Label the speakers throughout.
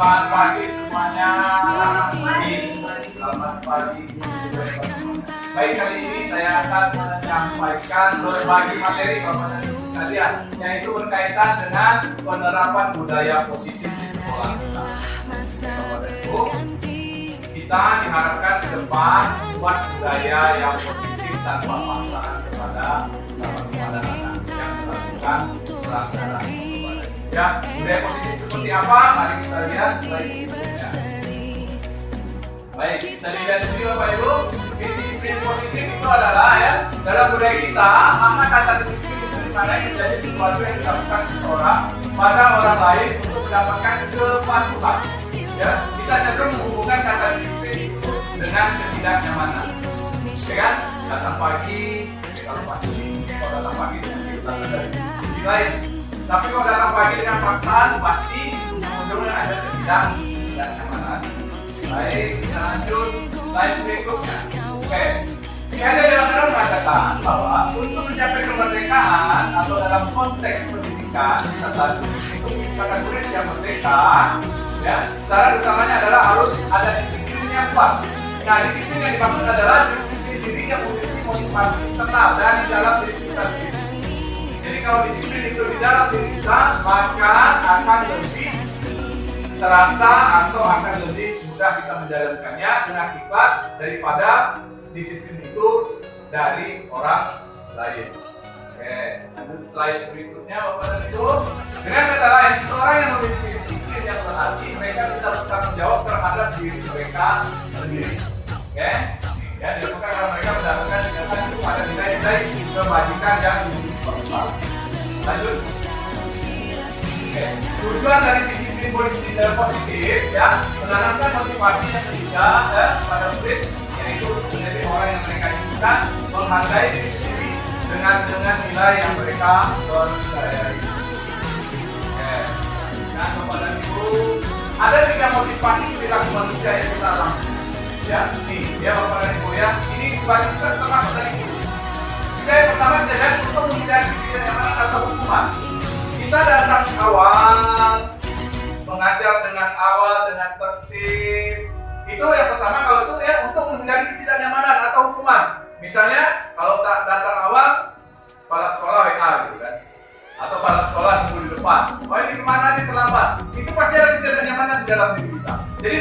Speaker 1: Selamat pagi semuanya. Selamat pagi. Baik, kali ini saya akan menyampaikan berbagi materi Bapak dan Ibu sekalian, yaitu berkaitan dengan penerapan budaya positif di sekolah kita. Bapak dan Ibu, kita diharapkan ke depan membuat budaya yang positif tanpa paksaan kepada anak yang melakukan pelanggaran. Ya, budaya positif seperti apa? Mari kita lihat slide berikutnya. Baik, bisa dilihat di sini Bapak Ibu. Disiplin positif itu adalah ya, dalam budaya kita, makna kata disiplin itu dimana menjadi sesuatu yang dilakukan seseorang pada orang lain untuk mendapatkan kepatuhan. Ya, kita cenderung menghubungkan kata disiplin itu dengan ketidaknyamanan. Ya kan? Datang pagi, kalau datang pagi itu kita sadar disiplin lain. Tapi kalau datang pagi dengan paksaan, pasti ujungnya ada ketidaknyamanan. Baik, kita lanjut slide berikutnya. Oke, ini ada yang mengatakan bahwa untuk mencapai kemerdekaan atau dalam konteks pendidikan kita saat ini kategori yang merdeka, ya, syarat utamanya adalah harus ada disiplin yang kuat. Nah, disiplin yang dimaksud adalah disiplin diri yang memiliki motivasi tetap dari dalam diri kita sendiri. Jadi kalau disiplin itu di dalam diri kita, maka akan lebih terasa atau akan lebih mudah kita menjalankannya dengan ikhlas daripada disiplin itu dari orang lain. Oke, lanjut slide berikutnya Bapak dan Ibu. Dengan kata lain, seseorang yang memiliki disiplin yang berarti mereka bisa bertanggung jawab terhadap diri mereka sendiri. Oke, ya, dilakukan karena mereka berdasarkan tindakan itu pada nilai-nilai kebajikan yang universal. Lanjut. Oke, tujuan dari disiplin positif ya, menanamkan motivasi yang ketiga pada murid, yaitu menjadi orang yang mereka inginkan, menghargai diri sendiri dengan nilai yang mereka percayai. Oke, nah Bapak dan Ibu, ada 3 motivasi perilaku manusia yang kita alami. Ya, nih, ya Bapak dan Ibu ya, ini kewajiban termasuk dari itu. Yang pertama adalah untuk menghindari ketidaknyamanan atau hukuman. Kita datang awal, mengajar dengan awal, dengan tertib. Itu yang pertama, kalau itu ya untuk menghindari ketidaknyamanan atau hukuman. Misalnya kalau tak datang awal, kepala sekolah WA gitu kan, atau kepala sekolah tunggu di depan. Oh ini kemana nih terlambat? Itu pasti ada ketidaknyamanan di dalam diri kita. Jadi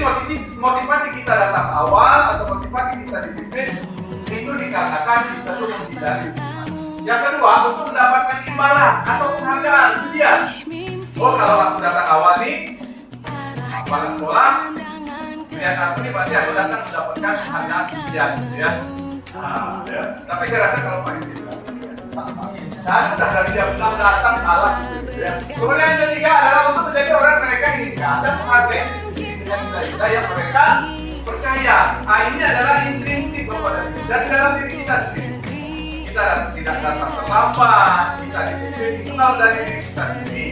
Speaker 1: motivasi kita datang awal atau motivasi kita disiplin itu dikarenakan kita tuh menghindari hukuman. Yang kedua, untuk mendapatkan imbalan atau penghargaan, pujian. Oh kalau aku datang awal nih, kepala sekolah lihat aku nih berarti aku datang mendapatkan penghargaan, pujian, ya. Nah, ya. Tapi saya rasa kalau Pak Yudi saya sudah dari jam 6 datang kalah, ya. Kemudian yang ketiga adalah untuk menjadi orang mereka inginkan dan menghargai dengan nilai-nilai yang mereka percaya. Nah ini adalah intrinsik Bapak dan Ibu dari dalam diri kita sendiri. Kita tidak datang terlambat, kita disiplin dikenal dari diri kita sendiri.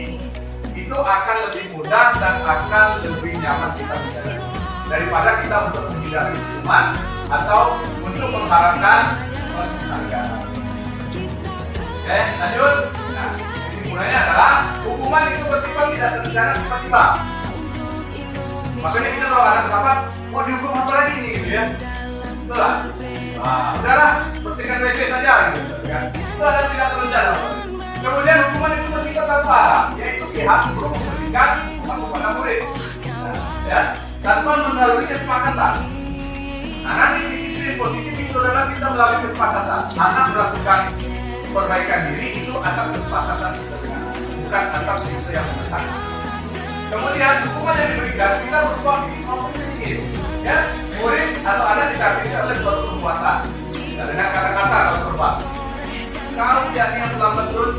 Speaker 1: Itu akan lebih mudah dan akan lebih nyaman kita menjalani daripada kita untuk menghindari hukuman atau untuk mengharapkan penghargaan. Oke, lanjut. Nah, kesimpulannya adalah hukuman itu bersifat tidak terencana tiba-tiba. Makanya kita kalau ada pendapat mau dihukum apa lagi nih gitu ya, itulah. Nah, udahlah bersihkan WC saja gitu kan. Itu ada tidak terencana. Kemudian hukuman itu bersifat satu arah, yaitu pihak guru memberikan hukuman kepada murid, ya, tanpa melalui kesepakatan. Nah, nanti disiplin positif itu adalah kita melalui kesepakatan. Anak melakukan perbaikan diri itu atas kesepakatan kita, bukan atas kita yang menekan. Kemudian hukuman yang diberikan bisa berupa fisik maupun psikis. Ya, murid atau anak disakiti oleh suatu perbuatan, bisa dengan kata-kata atau verbal. Kalau dia yang terlambat terus,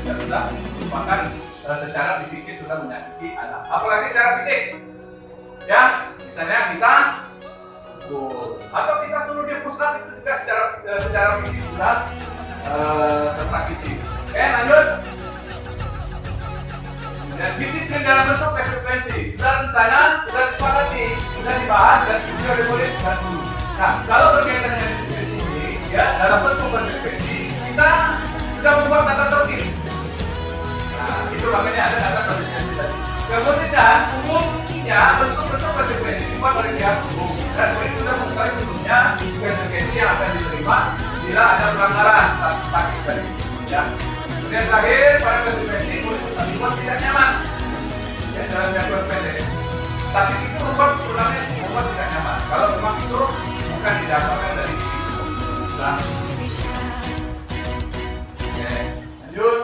Speaker 1: ya sudah merupakan secara psikis sudah menyakiti anak. Apalagi secara fisik, ya, misalnya kita atau kita suruh dia push up itu juga secara fisik sudah tersakiti. Oke, lanjut. Dan disiplin dalam bentuk konsekuensi sudah rencana, sudah disepakati, sudah dibahas dan sudah dimulai dengan dulu. Nah, kalau berkaitan dengan disiplin ini, ya dalam bentuk konsekuensi kita sudah membuat tata tertib. Nah, itu makanya ada tata konsekuensi tadi. Kemudian umumnya artinya bentuk-bentuk konsekuensi dibuat oleh pihak hukum dan polisi sudah mengetahui sebelumnya konsekuensi yang akan diterima bila ada pelanggaran taktik tadi. Ya. Kemudian terakhir, pada konsekuensi polisi dibuat tidak nyaman. Ya, dalam jangkauan pendek. Tapi itu membuat tidak nyaman. Kalau memang itu bukan didasarkan dari diri. Nah. Oke, lanjut.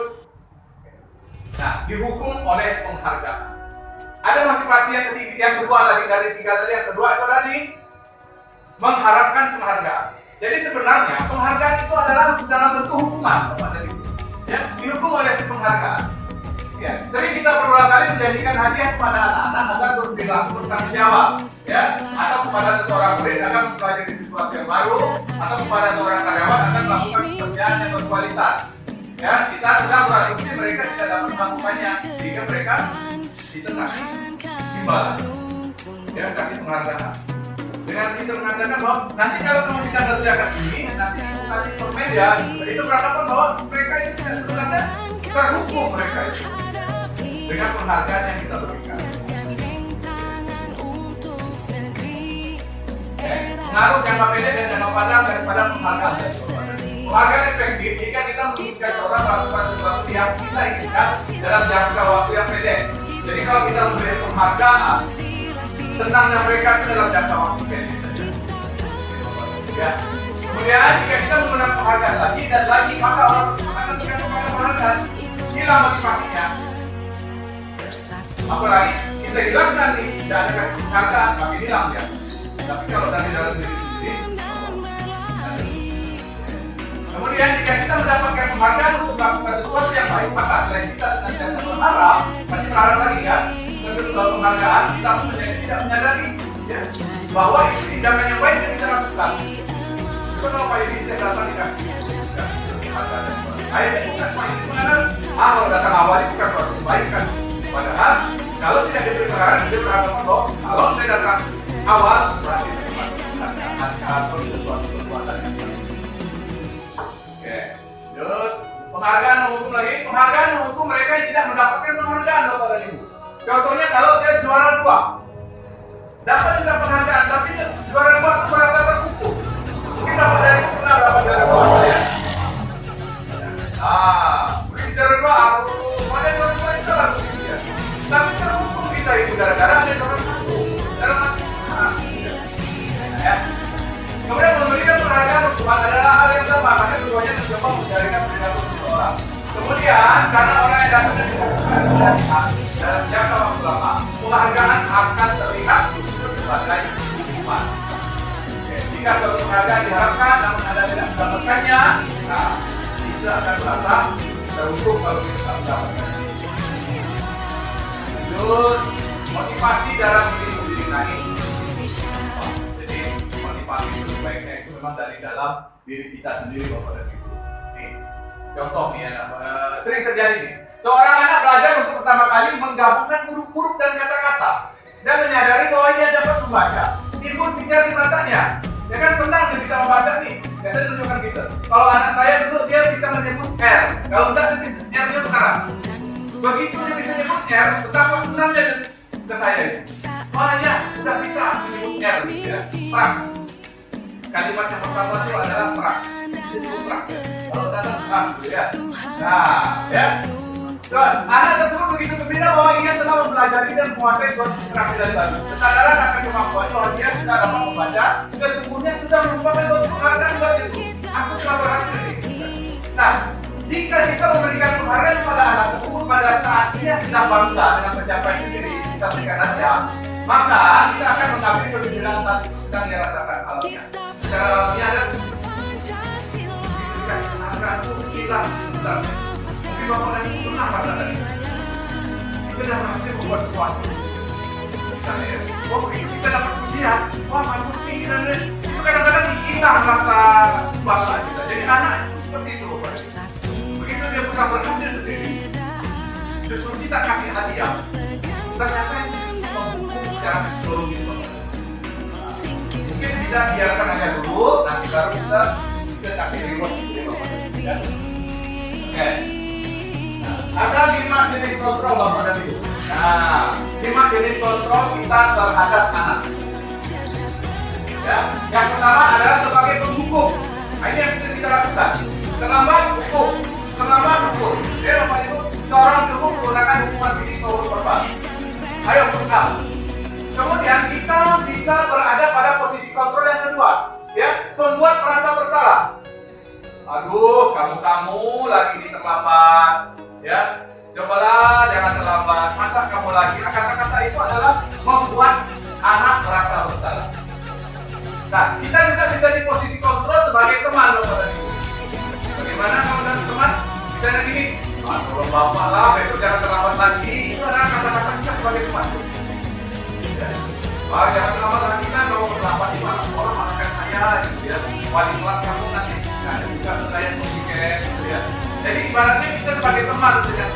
Speaker 1: Nah, dihukum oleh penghargaan. Ada motivasi yang kedua lagi dari tiga tadi. Yang kedua itu tadi mengharapkan penghargaan. Jadi sebenarnya penghargaan itu adalah dalam bentuk hukuman, ya, dihukum oleh penghargaan. Ya, sering kita berulang kali menjadikan hadiah kepada anak-anak agar berperilaku bertanggung jawab, ya, atau kepada seseorang murid agar mempelajari sesuatu yang baru, atau kepada seorang karyawan agar melakukan pekerjaan yang berkualitas. Ya, kita sedang berasumsi mereka tidak dapat melakukannya, sehingga mereka itu kasih imbalan, ya, kasih penghargaan. Dengan itu mengatakan bahwa nanti kalau kamu bisa mengerjakan ini, nanti kamu kasih permen ya. Itu beranggapan bahwa mereka itu tidak sebenarnya terhukum mereka itu dengan penghargaan yang kita berikan. Pengaruh jangka pendek dan jangka panjang daripada penghargaan. Penghargaan efektif jika kita memutuskan seorang melakukan sesuatu yang kita inginkan dalam jangka waktu yang pendek. Jadi kalau kita memberi penghargaan, senangnya mereka itu dalam jangka waktu pendek saja. Ya. Kemudian jika kita menggunakan penghargaan lagi dan lagi, maka orang tersebut akan memberikan penghargaan. Hilang motivasinya. Apalagi kita hilangkan nih, tidak ada kasih penghargaan, tapi hilang ya. Tapi kalau dari dalam diri sendiri, kemudian jika kita mendapatkan penghargaan untuk melakukan sesuatu yang baik, maka selain kita senantiasa berharap, pasti berharap lagi kan? Setelah penghargaan, kita menjadi tidak menyadari ya, bahwa itu tindakan yang baik yang kita lakukan. Itu kalau Pak Yudi saya datang dikasih penghargaan. Ayo bukan Pak Yudi mengenal, kalau datang awal itu kan baru kebaikan. Padahal kalau tidak diberi penghargaan, dia beranggapan bahwa kalau saya datang awal berarti saya masuk penghargaan atau sesuatu perbuatan yang baik. Oke, lanjut. Penghargaan menghukum lagi. Penghargaan menghukum mereka yang tidak mendapatkan penghargaan Bapak dan Ibu. Contohnya kalau dia juara 2, dapat juga penghargaan, tapi juara 2 itu merasa terhukum. Mungkin dapat dari pernah dapat juara 2 ya. Mungkin juara 2 aku mana juara 2 itu harus ya. Tapi terhukum kita itu gara-gara ada juara 1 dalam masing ya. Kemudian memberikan penghargaan hukuman adalah hal yang sama, karena keduanya mencoba menjadikan perilaku seseorang. Kemudian karena orang yang datang dari dalam jangka waktu lama, penghargaan akan terlihat sebagai hukuman. Jika suatu penghargaan diharapkan namun Anda tidak mendapatkannya, nah itu akan merasa terhukum kalau kita tidak mendapatkannya. Lanjut, motivasi dalam diri sendiri naik. Jadi motivasi itu sebaiknya itu memang dari dalam diri kita sendiri Bapak dan Ibu. Nih, contoh nih ya, sering terjadi nih. Seorang anak belajar untuk pertama kali menggabungkan huruf-huruf dan kata-kata dan menyadari bahwa ia dapat membaca. Timbul pikiran di matanya. Dia kan senang dia bisa membaca nih. Biasanya tunjukkan gitu. Kalau anak saya dulu dia bisa menyebut R. Kalau enggak dia bisa R-nya bergerak. Begitu dia bisa menyebut R, betapa senangnya ke saya. Oh ya, udah bisa menyebut R ya. Prak. Kalimat yang pertama itu adalah prak. Bisa disebut prak. Kalau datang prak gitu ya. Nah, ya. Anak tersebut begitu gembira bahwa ia telah mempelajari dan menguasai suatu keterampilan baru. Kesadaran akan kemampuan bahwa dia sudah dapat membaca, sesungguhnya sudah merupakan suatu penghargaan bagiku. Aku telah berhasil. Nah, jika kita memberikan penghargaan kepada anak tersebut pada saat dia sedang bangga dengan pencapaian sendiri, kita berikan aja, maka kita akan mengambil kegembiraan saat itu sedang dia rasakan alamnya. Secara alamiah ada dikasih penghargaan itu hilang sebenarnya. Bapak dan Ibu apa tadi? Kita sudah berhasil membuat sesuatu. Misalnya ya, kita dapat pujian, wah bagus nih kita deh. Itu kadang-kadang hilang rasa bangga kita. Jadi anak itu seperti itu. Begitu dia bukan berhasil sendiri, justru kita kasih hadiah. Ternyata itu membuka secara psikologis. Mungkin bisa biarkan aja dulu, nanti baru kita bisa kasih reward gitu ya. Oke. Ada 5 jenis kontrol Bapak dan Ibu. Nah, 5 jenis kontrol kita terhadap anak. Ya, yang pertama adalah sebagai penghukum. Nah, ini yang bisa kita lakukan. Terlambat hukum, terlambat hukum. Ya, Bapak Ibu, seorang guru menggunakan hukuman fisik maupun verbal. Ayo puskal. Kemudian kita bisa berada pada posisi kontrol yang kedua, ya, membuat merasa bersalah. Aduh, kamu lagi ini terlambat, ya. Cobalah jangan terlambat. Masa kamu lagi? Kata-kata itu adalah membuat anak merasa bersalah. Nah, kita juga bisa di posisi kontrol sebagai teman, Bapak dan Ibu. Bagaimana kalau dari teman? Misalnya gini, tolong bapak lah, besok jangan terlambat lagi. Itu adalah kata-kata kita sebagai teman. Ya. Wah, jangan terlambat lagi kan, kalau terlambat di mana sekolah makan saya, gitu ya. Wali kelas kamu nanti, nah juga saya tiket, gitu ya. Jadi ibaratnya kita sebagai teman, gitu ya.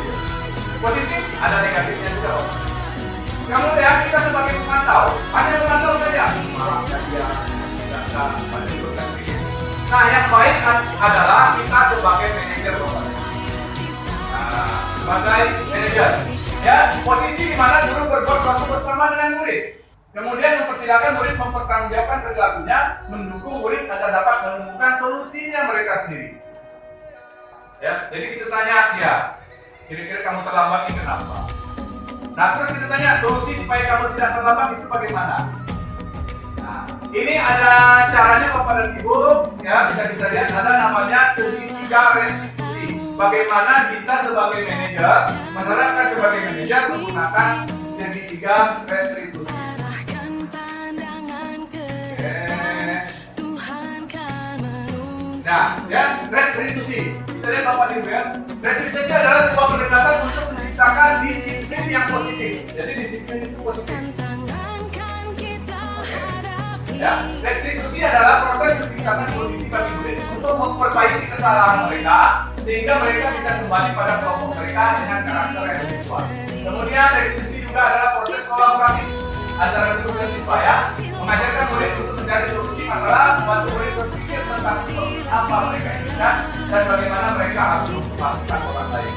Speaker 1: Positif, ada negatifnya juga. Kemudian kita sebagai pemantau, hanya memantau saja. Maafkan dia. Nah, yang baik adalah kita sebagai manajer, Bapak. Nah, sebagai manajer, ya, posisi di mana guru berbuat sesuatu bersama dengan murid. Kemudian mempersilakan murid mempertanggungjawabkan perilakunya, mendukung murid agar dapat menemukan solusinya mereka sendiri. Ya, jadi kita tanya dia, kira-kira kamu terlambat ini kenapa? Nah, terus kita tanya solusi supaya kamu tidak terlambat itu bagaimana? Nah, ini ada caranya Bapak dan Ibu, ya, bisa kita lihat ada namanya segitiga restitusi. Bagaimana kita sebagai manajer menerapkan sebagai manajer menggunakan segitiga restitusi. Nah, ya, restitusi. Kita lihat Bapak Ibu ya. Restitusi adalah sebuah pendekatan untuk menciptakan disiplin yang positif. Jadi disiplin itu positif. Ya, restitusi adalah proses menciptakan kondisi bagi murid untuk memperbaiki kesalahan mereka sehingga mereka bisa kembali pada kelompok mereka dengan karakter yang lebih kuat. Kemudian restitusi juga adalah proses kolaboratif antara guru dan siswa, ya, mengajarkan murid untuk mencari solusi masalah, membantu murid berpikir tentang apa mereka inginkan dan bagaimana mereka harus memperhatikan orang lain.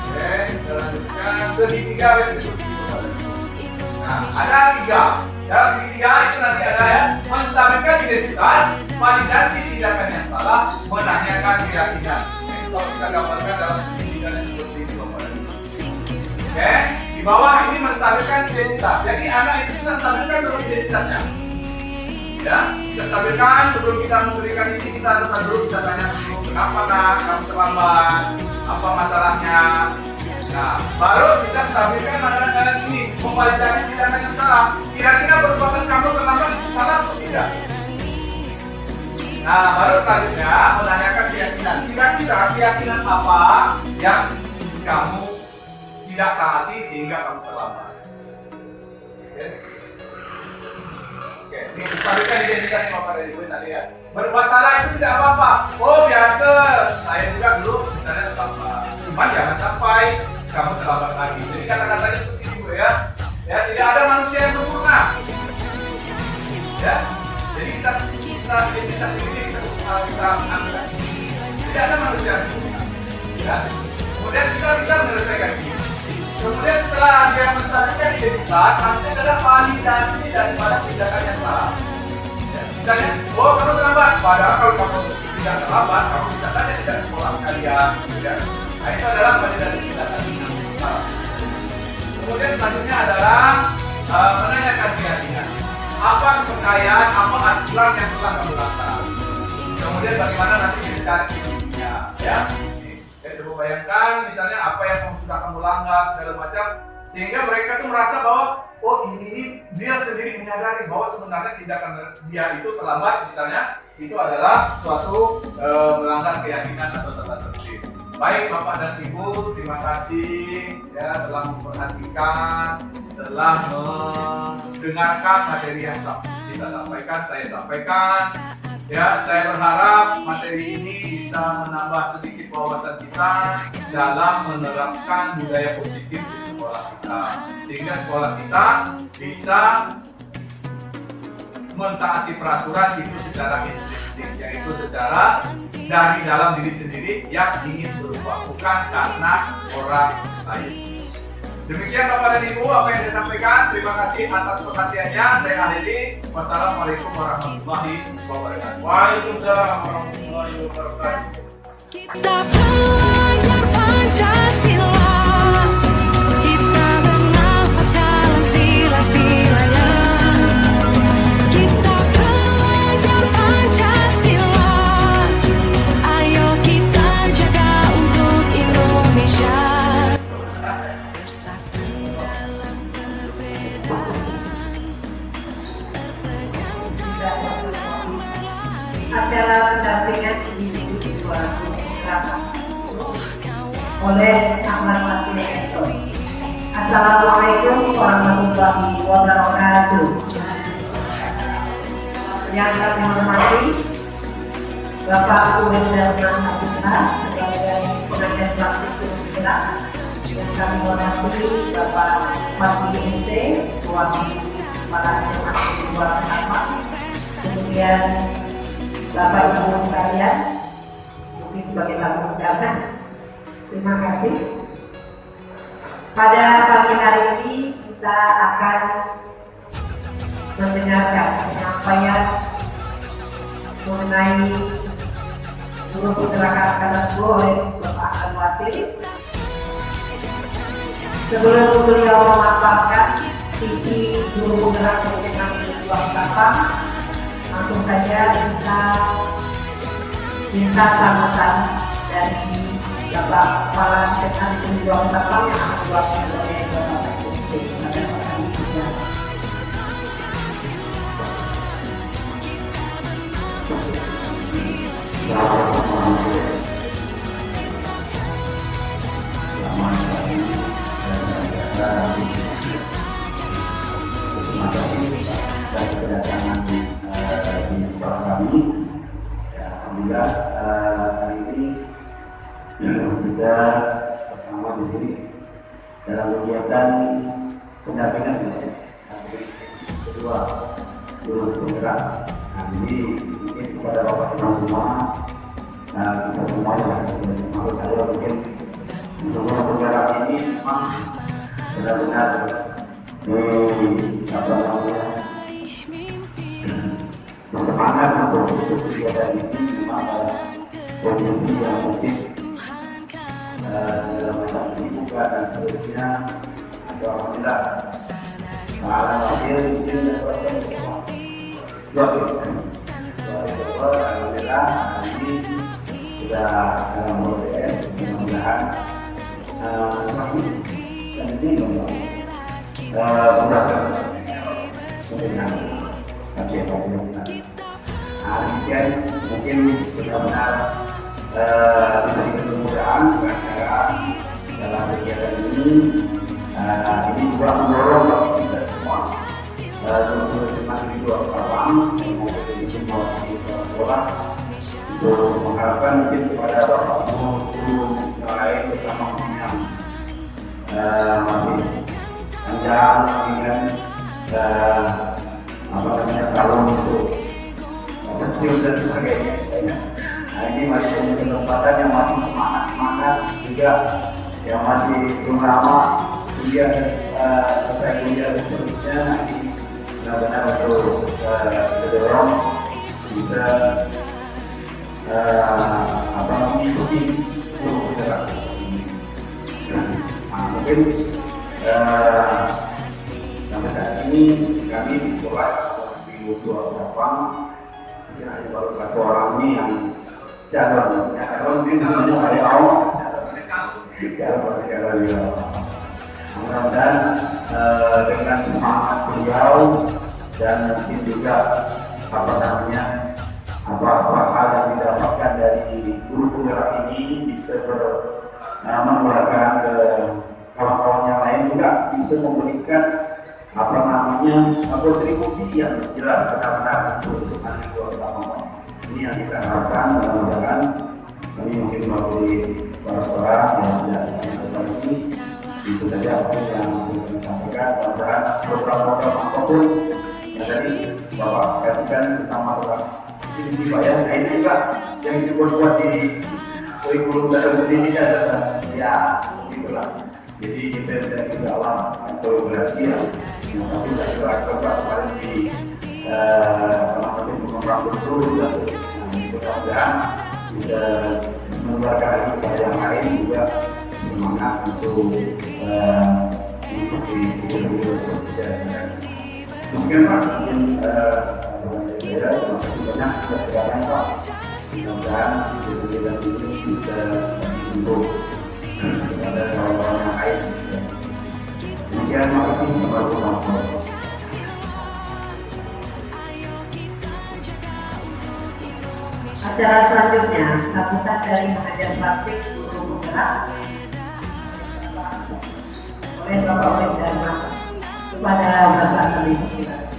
Speaker 1: Oke, kita lanjutkan segitiga restitusi. Nah, ada 3. Ya, segitiga itu nanti ada, ya, menstabilkan identitas, validasi tindakan yang salah, menanyakan keyakinan. Nah, itu kalau kita gambarkan dalam segitiga yang seperti ini, Bapak. Oke, di bawah ini menstabilkan identitas. Jadi anak itu kita stabilkan dulu identitasnya. Ya, kita stabilkan sebelum kita memberikan ini, kita harus dulu kita tanya dulu, kenapa nak kamu terlambat, apa masalahnya. Nah, baru kita stabilkan anak-anak ini, memvalidasi tindakan yang salah. Kira-kira perbuatan kamu terlambat itu salah atau tidak? Nah, baru selanjutnya menanyakan keyakinan. Kira-kira keyakinan apa yang kamu tidak taati sehingga kamu terlambat? Oke, ini stabilkan identitas Bapak dan Ibu tadi, ya. Berbuat salah itu tidak apa-apa. Oh, biasa. Saya juga dulu misalnya terlambat. Cuma jangan sampai kamu terlambat lagi. Jadi kata-katanya seperti itu, ya. Ya, tidak ada manusia yang sempurna. Ya. Jadi kita identitas ini kita angkat. Tidak ada manusia yang sempurna. Ya. Kemudian kita bisa menyelesaikan ini. Kemudian setelah dia menstabilkan identitas, nanti adalah validasi daripada tindakan yang salah. Ya. Misalnya, oh kamu terlambat. Padahal kalau kamu tidak terlambat, kamu bisa saja tidak sekolah sekalian. Ya. Nah, itu adalah validasi tindakan yang salah. Kemudian selanjutnya adalah menanyakan keyakinan. Apa kepercayaan, apa aturan yang telah kamu lakukan. Kemudian bagaimana nanti kita cari solusinya, ya. Coba bayangkan misalnya apa yang sudah kamu langgar segala macam, sehingga mereka tuh merasa bahwa oh ini dia sendiri menyadari bahwa sebenarnya tindakan dia itu terlambat misalnya itu adalah suatu melanggar keyakinan atau tata tertib. Baik Bapak dan Ibu, terima kasih ya telah memperhatikan, telah mendengarkan materi yang kita sampaikan, saya sampaikan. Ya, saya berharap materi ini bisa menambah sedikit wawasan kita dalam menerapkan budaya positif di sekolah kita, sehingga sekolah kita bisa mentaati peraturan itu secara intrinsik, yaitu secara dari dalam diri sendiri yang ingin berubah, bukan karena orang lain. Demikian Bapak dan Ibu apa yang saya sampaikan. Terima kasih atas perhatiannya. Saya akhiri. Wassalamualaikum warahmatullahi wabarakatuh. Waalaikumsalam warahmatullahi wabarakatuh.
Speaker 2: Kita belajar Pancasila, kita bernafas dalam sila-silanya. Kita belajar Pancasila, ayo kita jaga untuk Indonesia. Bersatu dalam perbedaan, berpegang tangan dan berlari.
Speaker 3: Acara pendampingan individu oleh Ahmad Masih Esok. Assalamualaikum warahmatullahi wabarakatuh. Yang kami hormati Bapak Uwin Darman Abdullah sebagai pengajar praktik Universitas. Yang kami hormati Bapak Fatih ST, Wakil Kepala Informasi Dua Pertama. Kemudian Bapak Ibu sekalian, mungkin sebagai tamu undangan. Terima kasih. Pada pagi hari ini kita akan mendengarkan penyampaian mengenai Guru Putra Kanak-kanak oleh Bapak Al-Wasir. Sebelum beliau memaparkan visi Guru Putra Kanak-kanak, langsung saja kita minta sambutan dari Bapak Kepala Sekretaris Penjualan Kapal yang akan diwakili oleh Bapak Presiden pada hari ini.
Speaker 4: atas kedatangan di sekolah kami. Ya, alhamdulillah hari ini kita bersama di sini dalam kegiatan pendampingan kedua guru penggerak. Nah, jadi mungkin kepada Bapak Ibu semua, kita semua ya, maksud saya mungkin untuk guru penggerak ini memang benar-benar bersemangat untuk kegiatan ini memang pada kondisi yang mungkin segala macam kesibukan dan seterusnya. Alhamdulillah Pak Wasir alhamdulillah ini sudah dalam proses, mudah-mudahan semakin dan ini sudah dengan bagian mungkin benar-benar bisa kemudahan acara dalam kegiatan ini. Ini juga mendorong kita semua untuk semakin juga paham maupun semua di sekolah untuk mengharapkan mungkin kepada bapak guru yang lain terutama yang masih panjang dengan tahun untuk pensiun dan sebagainya. Nah, ini masih punya kesempatan yang masih semangat juga, yang masih belum lama kuliah selesai kuliah dan seterusnya. Nanti benar-benar untuk mendorong bisa mengikuti guru penggerak. Mungkin sampai saat ini kami di sekolah di dua cabang, mungkin ada baru satu orang ini yang calon, mungkin semua dari awal calon. Mudah-mudahan dengan semangat beliau dan mungkin juga apa-apa hal yang didapatkan dari guru penggerak ini bisa menularkan ke kawan-kawan yang lain, juga bisa memberikan kontribusi yang jelas benar-benar untuk semangat kawan-kawan. Ini yang kita harapkan. Mudah-mudahan kami mungkin melalui para sekolah yang tidak ini itu saja apa yang kami sampaikan. Mudah-mudahan program-program apapun yang tadi Bapak kasihkan tentang masalah visi Pak ya, ini juga yang dibuat di kurikulum dan pendidikan ya, gitulah. Jadi kita tidak bisa kolaborasi ya. Yang pasti dari kemarin di pengembang betul juga. Mudah-mudahan bisa mengeluarkan lagi kepada yang lain juga semangat untuk mengikuti video-video seperti ini. Mungkin Pak, mungkin terima kasih banyak atas segala Pak. Semoga video-video ini bisa mendukung kepada kawan-kawan yang lain. Demikian, terima kasih.
Speaker 3: Acara selanjutnya, sambutan dari pengajar praktik guru penggerak oleh Bapak Oleh dan Mas kepada Bapak Kami silakan.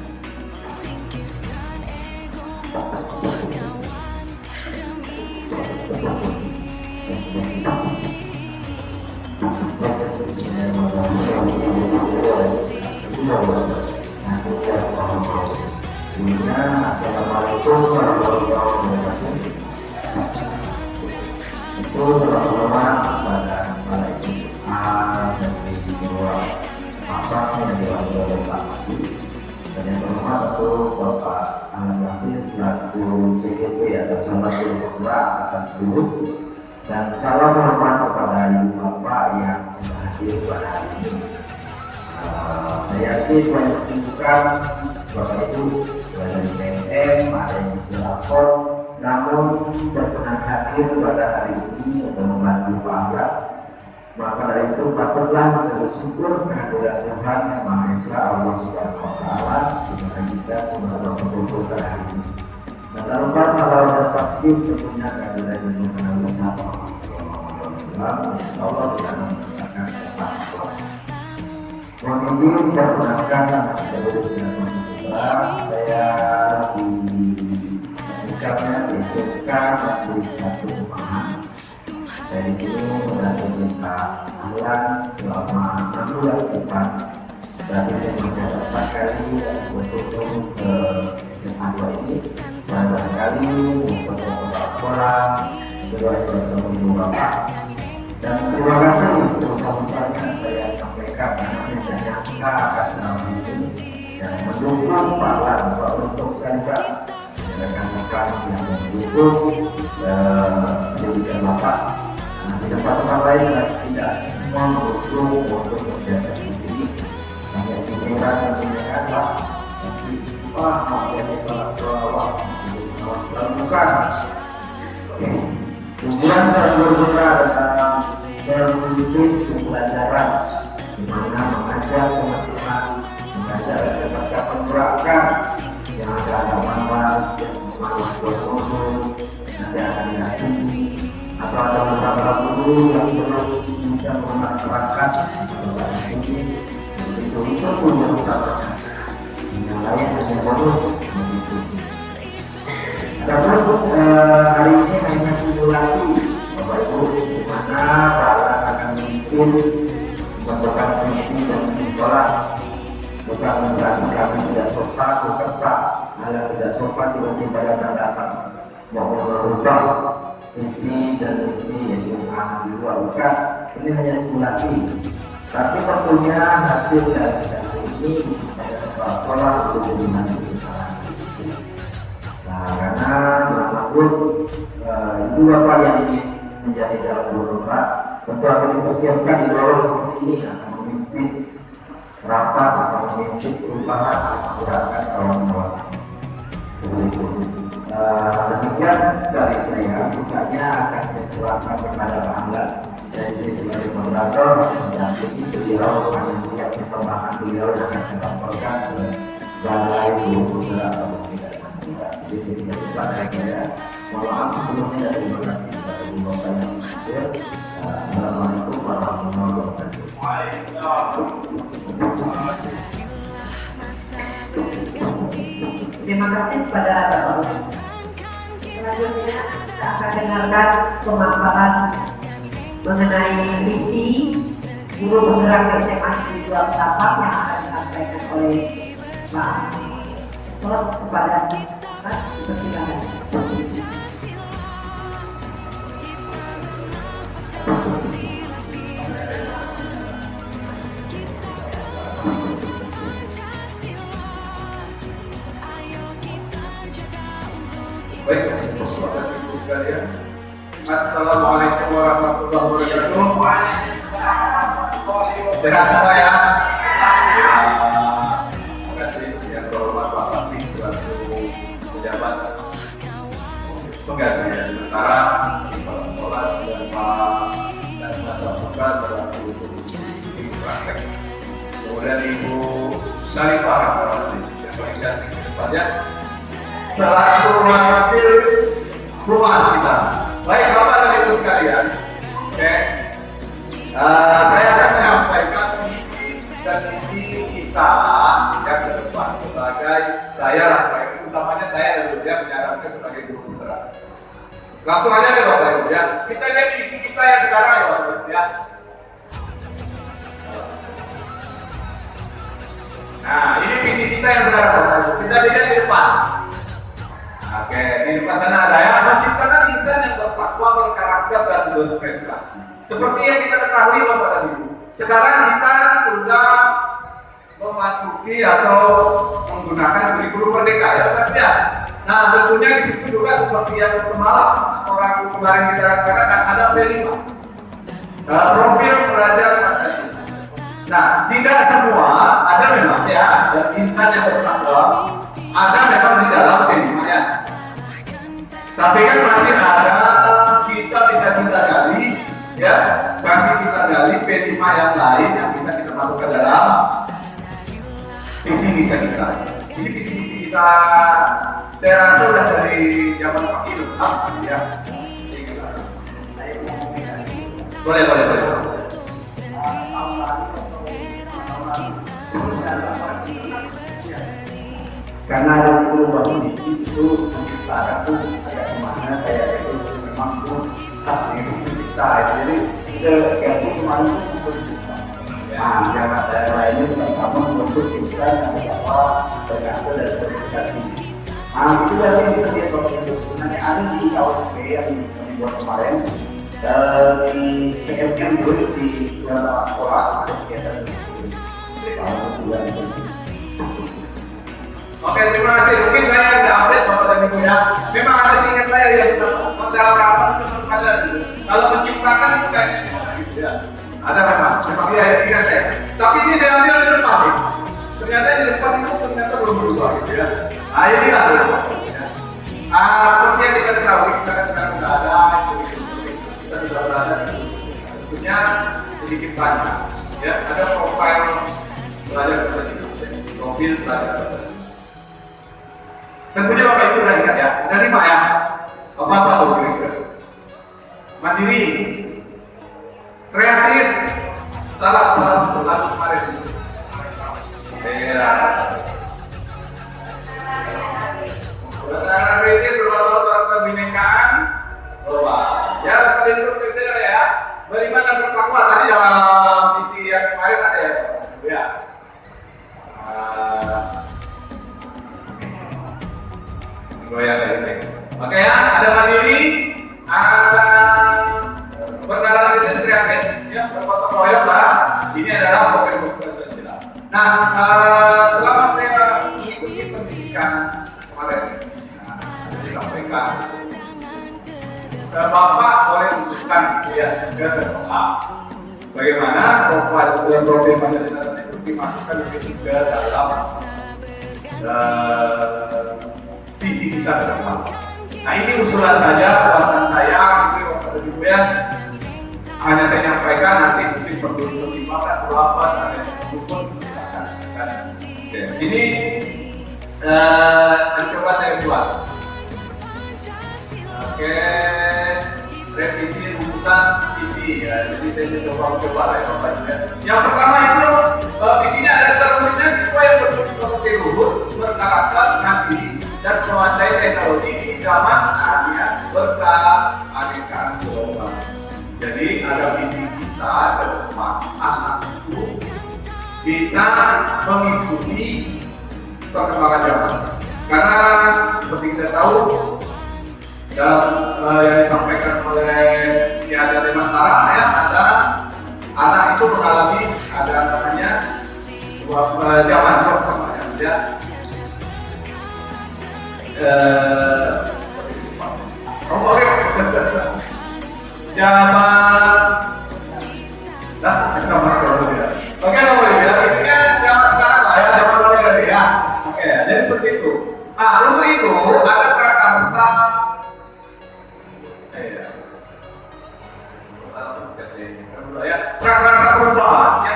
Speaker 4: Assalamualaikum warahmatullahi wabarakatuh. Itu selamat kepada para SMA dan kedua apa yang diwakili oleh Pak Madi dan yang terhormat tentu Bapak Alam Nasir selaku CGP atau Camat Guru Penggerak atas guru dan salam hormat kepada ibu bapak yang sudah hadir pada hari ini. Saya yakin banyak kesibukan Bapak Ibu dari PNM, ada yang isi lapor, namun berkenan hadir pada hari ini untuk membantu Pak Angga. Maka dari itu patutlah kita bersyukur kehadiran Tuhan yang Maha Esa Allah Subhanahu Wa Taala di mana kita semua berkumpul pada hari ini. Dan tak lupa salam dan pasti tentunya kehadiran Nabi Muhammad SAW. Insya Allah kita akan merasakan semangat Tuhan. Mohon izin dan perkenalkan saya di SMK Negeri 1 Kemahan. Saya di sini mendampingi Pak Ahlan selama 6 bulan ke depan. Berarti saya bisa dapat kali untuk ke SMA 2 ini. Banyak sekali untuk kepala sekolah, kedua ibu bapak. Dan terima kasih sebesar-besarnya saya sampaikan karena saya tidak nyangka akan selama ini yang mendukung Pak Ahlan untuk sekali Pak rekan-rekan yang mendukung pendidikan Bapak. Nah, di tempat-tempat lain tidak semua mendukung untuk menjaga sendiri. Hanya sebenarnya menjaga Pak. Tapi Pak menjadi kepala sekolah bukan. Tujuan dan berguna dalam memimpin pembelajaran di mana mengajar teman-teman, mengajar kepada pergerakan yang ada malas, malas berkumpul, nanti akan diakui atau ada beberapa guru yang belum bisa memanfaatkan itu punya utamakan yang lain hanya bonus begitu. Adapun hari ini hanya simulasi Bapak Ibu di mana para akan memimpin membuat visi dan misi sekolah. Bukan berarti kami tidak sopan, bukan Pak. Hal yang tidak sopan tiba-tiba datang mau merubah visi dan misi SMA di luar, bukan. Ini hanya simulasi. Tapi tentunya hasil dari ini bisa pada kepala sekolah untuk bagaimana kita. Nah, karena bagaimanapun ibu bapak yang ingin menjadi calon guru Pak, tentu akan dipersiapkan di bawah seperti ini akan memimpin rapat atau memimpin perubahan atau gerakan kawan-kawan seperti itu. Demikian dari saya, sisanya akan saya serahkan kepada Pak Angga dari sisi sebagai moderator mendampingi beliau hanya melihat perkembangan beliau yang akan saya laporkan ke balai guru penggerak atau tidak. Jadi tidak lupa dari saya. Mohon maaf sebelumnya dan terima kasih kepada ibu bapak yang hadir. Assalamualaikum warahmatullahi wabarakatuh.
Speaker 3: Terima kasih kepada Bapak Uli. Selanjutnya kita akan dengarkan pemaparan mengenai visi guru penggerak SMA Negeri 2 Tapak yang akan disampaikan oleh Pak Sos kepada Pak. Persilakan.
Speaker 1: Baik, Bapak Ibu sekalian. Assalamualaikum warahmatullahi wabarakatuh. Sehat semua ya. Terima kasih yang terhormat Pak Fatih selaku pejabat pengganti sementara kepala sekolah dan masa buka selaku ibu praktek. Kemudian Ibu Syarifah yang paling cantik depannya selaku wakil rumah kita. Baik Bapak dan Ibu sekalian, oke. Saya akan menyampaikan visi dan misi kita yang ke depan sebagai utamanya saya dan dia menyarankan sebagai guru putra. Langsung aja ya Bapak Ibu ya. Kita lihat visi kita yang sekarang ya Bapak Ibu ya. Nah, ini visi kita yang sekarang Bapak Ibu. Bisa dilihat di depan. Oke, di depan sana ada ya. Menciptakan insan yang bertakwa, berkarakter dan berprestasi. Seperti yang kita ketahui Bapak dan Ibu. Sekarang kita sudah memasuki atau menggunakan kurikulum merdeka ya Bapak ya. Nah, tentunya di situ juga seperti yang semalam orang kemarin kita laksanakan ada P5. Profil pelajar Pancasila. Nah, tidak semua ada memang ya dan insan yang bertakwa ada memang di dalam P5 ya. Tapi kan masih ada kita bisa gali ya, masih kita gali P5 yang lain yang bisa kita masukkan dalam visi-misi kita. Ini visi-misi kita saya rasa sudah dari zaman Pak Ibu ya. Boleh.
Speaker 4: Karena ada perubahan sedikit itu menciptakan tuh kayak kemana kayak itu memang tuh hak itu kita jadi kayak itu kemarin itu berjuta. Nah, jangan daerah lainnya juga sama untuk kita yang apa tergantung dari verifikasi. Nah, itu berarti bisa diatur sebenarnya ada di KWSP yang dibuat kemarin di PMM dulu di beberapa sekolah ada kegiatan kalau juga di sini.
Speaker 1: Oke, terima kasih. Mungkin saya tidak update Bapak dan Ibu ya. Memang ada seingat saya yang masalah rapat itu ada. Kalau menciptakan itu saya ya. Ada memang dia ingat saya. Tapi ini saya ambil di depan nih. Ternyata di depan itu ternyata belum berubah gitu ya. Nah ini lah ya. Seperti yang kita ketahui kita kan sekarang sudah ada kita sudah berada tentunya sedikit banyak ya. Ada profil pelajar Pancasila, profil pelajar Pancasila. Tentunya Bapak Ibu sudah ingat ya, ada 5 ya. Apa tahu kira-kira? Mandiri, kreatif, salah lalu kemarin. Ya. Benar kreatif berlalu kebinekaan, bahwa ya kalian itu tersedia ya. Bagaimana bertakwa tadi dalam misi yang kemarin ada ya. Goyang dari oke ya, ada mandiri, ada berkenalan dengan kreatif, ya bergotong royong lah. Ini adalah profil Pancasila. Nah, selama saya mengikuti pendidikan kemarin, disampaikan, Bapak boleh usulkan ya juga sekolah. Bagaimana profil Pancasila itu dimasukkan juga dalam visi kita ke depan. Nah ini usulan saja buatan saya, itu Bapak Ibu ya. Hanya saya nyampaikan, nanti mungkin perlu dipertimbangkan perlu apa saja pun silakan. Ini coba saya buat. Oke, revisi rumusan visi ya. Jadi saya coba lah ya Bapak Ibu ya. Yang pertama itu visinya ada determinasi siswa yang berprestasi luhur, berkarakter, mandiri dan menguasai teknologi di zaman berkelanjutan global. Jadi ada visi kita ke depan anak itu bisa mengikuti perkembangan zaman. Karena seperti kita tahu dalam yang disampaikan oleh Ki Hajar Dewantara ya, ada anak itu mengalami ada namanya zaman shock ya.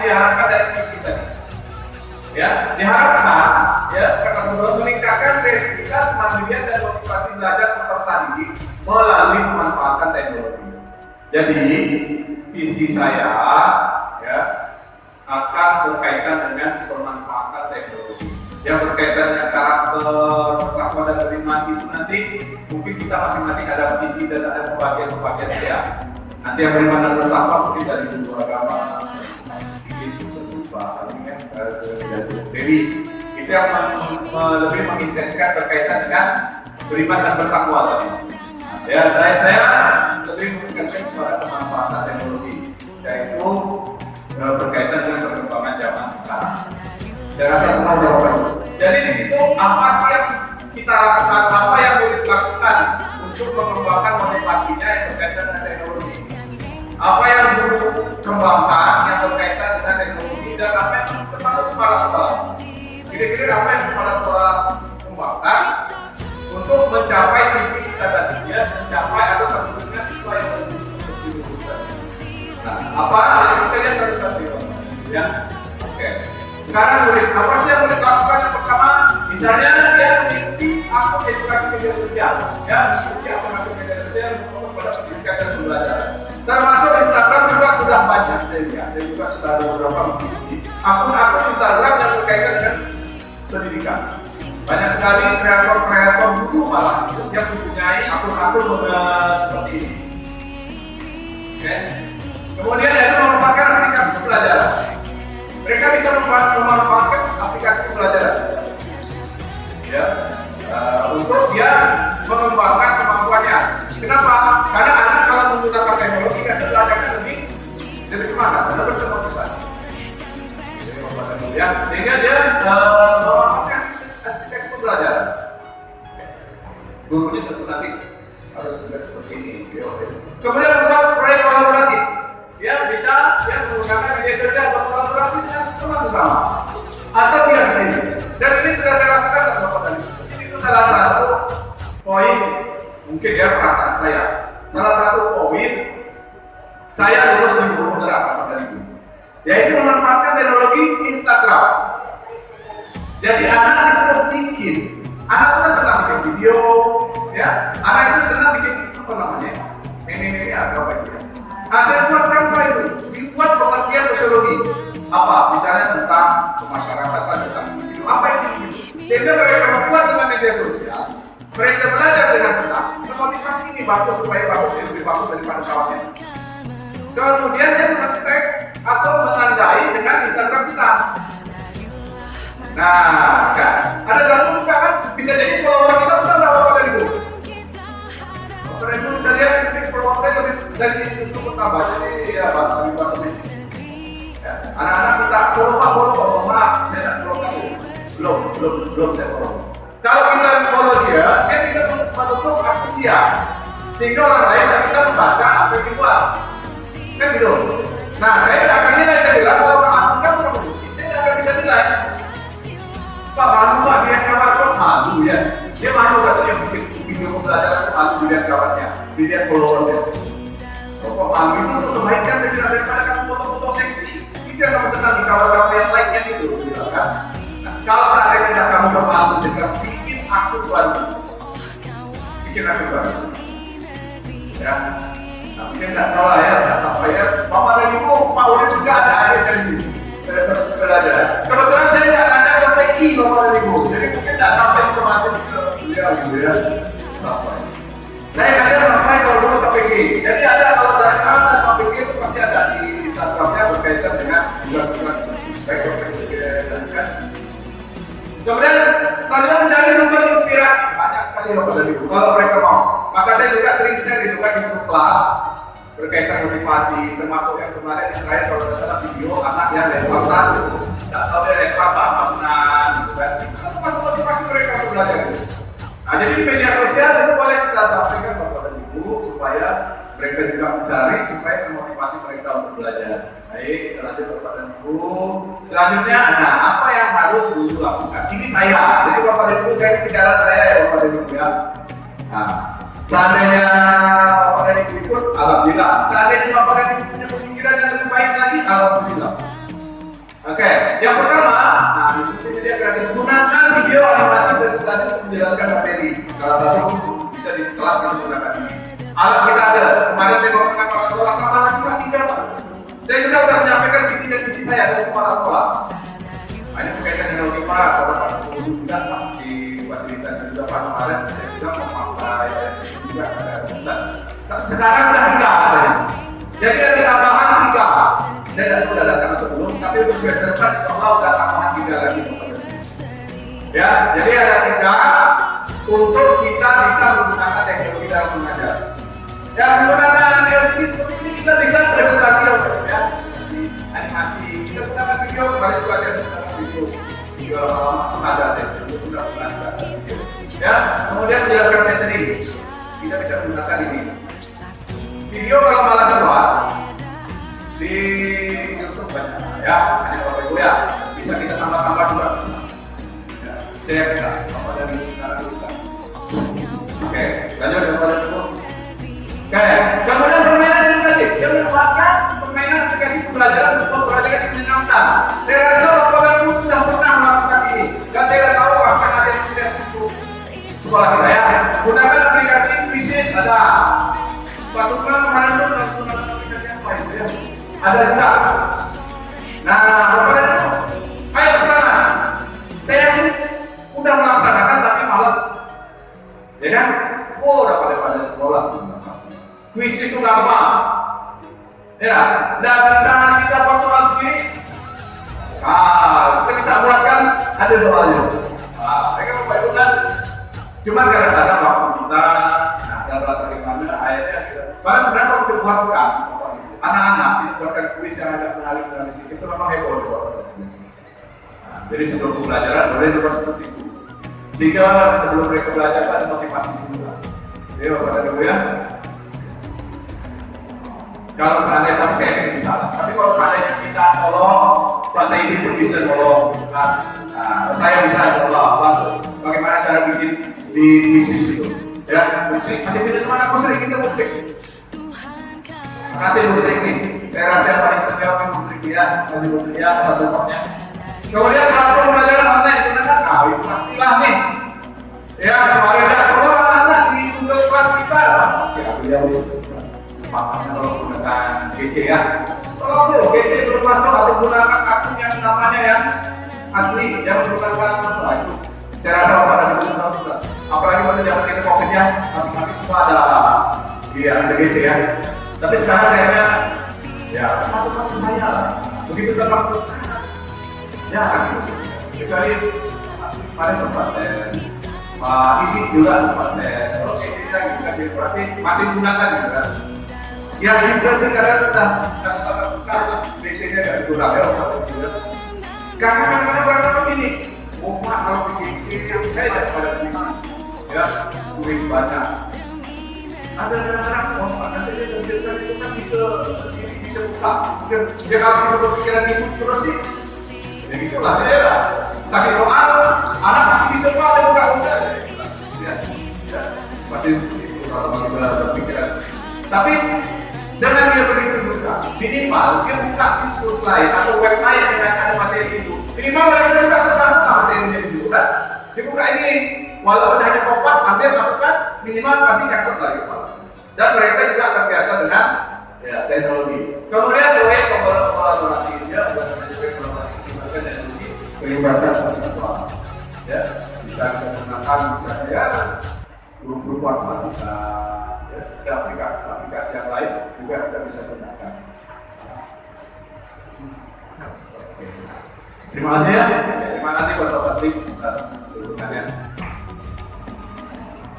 Speaker 1: diharapkan dari visi tadi? Ya, diharapkan ya kata saudara meningkatkan kreativitas, kemandirian dan motivasi belajar peserta didik melalui pemanfaatan teknologi. Jadi visi saya ya akan berkaitan dengan pemanfaatan teknologi yang berkaitan dengan karakter, takwa dan beriman itu nanti mungkin kita masing-masing ada visi dan ada pembagian ya. Nanti yang beriman dan bertakwa mungkin dari guru agama, jadi itu yang lebih mengintenskan berkaitan dengan beriman dan bertakwa tadi. Ya, dari saya lebih mengingatkan kepada pemanfaatan teknologi, yaitu berkaitan dengan perkembangan zaman sekarang. Saya rasa semua jawaban. Jadi di situ apa sih yang kita lakukan, apa yang boleh dilakukan untuk mengembangkan motivasinya yang berkaitan dengan teknologi? Apa yang perlu kembangkan yang berkaitan dengan teknologi dan apa yang termasuk kepala sekolah? Kira-kira apa yang kepala sekolah kembangkan untuk mencapai visi kita tadinya, mencapai atau terwujudnya siswa yang dibutuhkan. Nah, apa? Kita lihat satu-satu ya. Oke. Sekarang murid, apa sih yang boleh dilakukan? Yang pertama, misalnya dia mengikuti akun edukasi media sosial, ya, mengikuti akun media sosial untuk fokus pada pendidikan dan belajar. Termasuk Instagram juga sudah banyak saya lihat. Saya juga sudah ada beberapa mengikuti akun-akun Instagram yang berkaitan dengan pendidikan. Banyak sekali kreator-kreator dulu malah yang mempunyai akun-akun seperti ini. Oke. Kemudian yaitu merupakan aplikasi pembelajaran. Mereka bisa memanfaatkan aplikasi pembelajaran, ya, untuk dia mengembangkan kemampuannya. Kenapa? Karena anak kalau menggunakan teknologi kasih belajarnya lebih semangat, lebih termotivasi. Ya, sehingga dia memanfaatkan aplikasi pembelajaran. Gurunya tentu nanti harus juga seperti ini. Kemudian membuat proyek kolaboratif. Dia bisa menggunakan media sosial untuk kolaborasi dengan teman sesama atau dia sendiri. Dan ini sudah saya lakukan beberapa kali. Itu salah satu poin, mungkin ya perasaan saya. Salah satu poin saya lulus di guru penggerak dari ibu, yaitu memanfaatkan teknologi Instagram. Jadi anak disuruh bikin, anak itu kan senang bikin video, ya. Anak itu senang bikin apa namanya? Meme atau apa gitu. Nah, saya buatkan apa itu? Dibuat pengertian sosiologi. Apa? Misalnya tentang pemasyarakatan, tentang video. Apa itu? Sehingga mereka membuat dengan media sosial, mereka belajar dengan senang. Motivasi ini bagus supaya bagus, lebih bagus daripada kawannya. Kemudian dia men-tag atau menandai dengan Instagram kita. Nah, kan? Ada satu juga kan? Bisa jadi follower kita sudah berapa dari itu? Karena itu bisa lihat follower saya lebih dari itu cukup tambah. Jadi ya baru saya buat di sini. Ya, anak-anak kita follow, maaf, saya tidak follow kamu. Belum saya follow. Kalau kita follow dia bisa menutup akun dia, sehingga orang lain tidak bisa membaca apa yang dibuat. Kan gitu. Nah, saya tidak akan nilai, saya bilang kalau orang akun kamu saya tidak akan bisa nilai. Pak malu Pak, dia kawan kok malu ya. Dia malu katanya bikin video pembelajaran malu dilihat kawannya, dilihat followernya. Kok malu itu untuk kebaikan saya kira daripada kamu foto-foto seksi. Itu yang kamu senang di kawan-kawan yang like-nya itu, gitu kan? Nah, kalau seandainya tidak kamu bermalu, saya bikin akun baru. Ya. Nah, mungkin tidak tahu lah ya, tidak sampai ya. Bapak dan Ibu, Pak Udin juga ada dari sini. Belajar. Kebetulan saya tidak nanya sampai I Bapak dan Ibu, jadi mungkin tidak sampai informasi ke beliau gitu ya. Saya nanya sampai kalau dulu sampai G. Jadi ada kalau dari A sampai G itu pasti ada di Instagramnya berkaitan dengan tugas-tugas baik kan. Kemudian selanjutnya mencari sumber inspirasi banyak sekali Bapak dan Ibu. Kalau mereka mau, maka saya juga sering share gitu kan di grup kelas berkaitan motivasi, termasuk yang kemarin yang terakhir kalau tidak salah video anak yang dari kelas itu tidak tahu dia dari apa bangunan gitu kan. Itu termasuk motivasi mereka untuk belajar gitu. Nah, jadi di media sosial itu boleh kita sampaikan Bapak dan Ibu supaya mereka juga mencari supaya memotivasi mereka untuk belajar. Baik, kita lanjut Bapak dan Ibu. Selanjutnya, nah apa yang harus guru lakukan? Ini saya, jadi Bapak dan Ibu saya bicara saya ya Bapak dan Ibu ya. Nah, seandainya Bapak dan Ibu ikut, alhamdulillah. Seandainya Bapak dan Ibu punya pemikiran yang lebih baik lagi, alhamdulillah. Oke, yang pertama, nah ini dia kreatif. Gunakan video animasi presentasi untuk menjelaskan materi. Salah satu bisa di kelas kami gunakan ini. Alat kita ada. Kemarin saya ngomong dengan kepala sekolah, kepala kita tiga Pak. Saya juga sudah menyampaikan visi dan misi saya ke kepala sekolah. Nah, ini berkaitan dengan logika beberapa juga Pak di fasilitas juga Pak kemarin saya juga memakai saya juga ada. Sekarang udah tiga ada. Jadi ada tambahan tiga. Saya tidak tahu udah datang atau belum, tapi untuk semester depan insya Allah udah tambahan tiga lagi. Ya, jadi ada tiga untuk kita bisa menggunakan teknologi dalam mengajar. Ya, menggunakan LCD seperti ini kita bisa presentasi ya, animasi. Kita gunakan video, kembali juga saya gunakan video. Video lama-lama ada saya gunakan video. Ya, kemudian menjelaskan materi. Kita bisa menggunakan ini. Video kalau malas buat di YouTube banyak ya, hanya Bapak Ibu ya, bisa kita tambah-tambah juga bisa. Ya, share ya, apa dari kita. Oke, lanjut ya Bapak Ibu. Oke, kemudian permainan edukatif, yang merupakan permainan aplikasi pembelajaran untuk pembelajaran yang menyenangkan. Saya rasa Bapak Ibu sudah pernah melakukan ini, dan saya sudah tahu akan ada di untuk sekolah kita ya. Gunakan aplikasi bisnis ada. Masukkan kemarin itu menggunakan aplikasi apa itu ya? Ada juga. Nah, Bapak Ibu, ayo sekarang. Saya udah melaksanakan tapi malas, ya kan? Oh, udah pada sekolah pasti. Kuis itu gampang, ya. Nggak bisa kita buat soal sendiri. Kita buatkan ada soalnya. Mereka Bapak Ibu kan, cuma kadang-kadang waktu kita ada rasa gimana akhirnya kita. Karena sebenarnya kalau kita buatkan anak-anak kita buatkan kuis yang agak menarik dari sini itu memang heboh. Jadi sebelum pembelajaran boleh dibuat seperti itu. Jika sebelum mereka belajar ada motivasi juga. Jadi Bapak Ibu ya. Kalau seandainya tapi saya tidak bisa. Tapi kalau seandainya kita tolong bahasa ini pun bisa tolong. Saya bisa tolong. Bagaimana cara bikin di bisnis itu? Ya, musik. Masih tidak semangat musik, kita musik. Makasih musik nih. Saya rasa yang paling senior kan musik ya. Masih musik ya, apa support-nya. Kemudian kalau pembelajaran online gunakan, itu pastilah nih. Ya, kemarin ada kalau anak-anak di Google Class kita, ya beliau makanya kalau menggunakan GC ya. Kalau GC belum masuk atau gunakan akun yang namanya yang asli, yang menggunakan itu. Saya rasa Bapak dan Ibu sudah juga. Apalagi pada zaman kita COVID ya, masing-masing semua ada GC ya. Tapi sekarang kayaknya ya masuk saya lah. Begitu dapat ya gitu. Kecuali kemarin sempat saya ini juga sempat saya kalau GC nya gitu berarti masih gunakan gitu kan. Ya juga kadang sudah BC-nya nggak dikurang ya. Karena kadang-kadang berkata begini, Pak kalau bisnis yang saya tidak pada bisnis, ya tulis banyak. Ada kadang-kadang nanti dia menjelaskan itu kan bisa buka. Dia kalau kita berpikiran itu terus sih, ya gitulah ya. Kasih soal, anak masih bisa buka udah. Ya, masih itu kalau kita berpikiran. Tapi dengan dia begitu juga, minimal dia buka situs lain atau web lain yang ada materi itu. Minimal mereka juga tersambung materinya di situ kan. Dibuka ini, walaupun hanya kopas, ambil masukkan, minimal pasti nyangkut lagi Pak. Dan mereka juga terbiasa dengan ya, teknologi. Kemudian proyek kolaborasi dia bukan hanya proyek kolaborasi, menggunakan teknologi melibatkan siswa. Ya, bisa kita gunakan misalnya ya grup-grup WhatsApp bisa. Ada aplikasi yang lain juga kita bisa gunakan. Terima kasih ya. Terima kasih buat Bapak Trik atas dukungannya.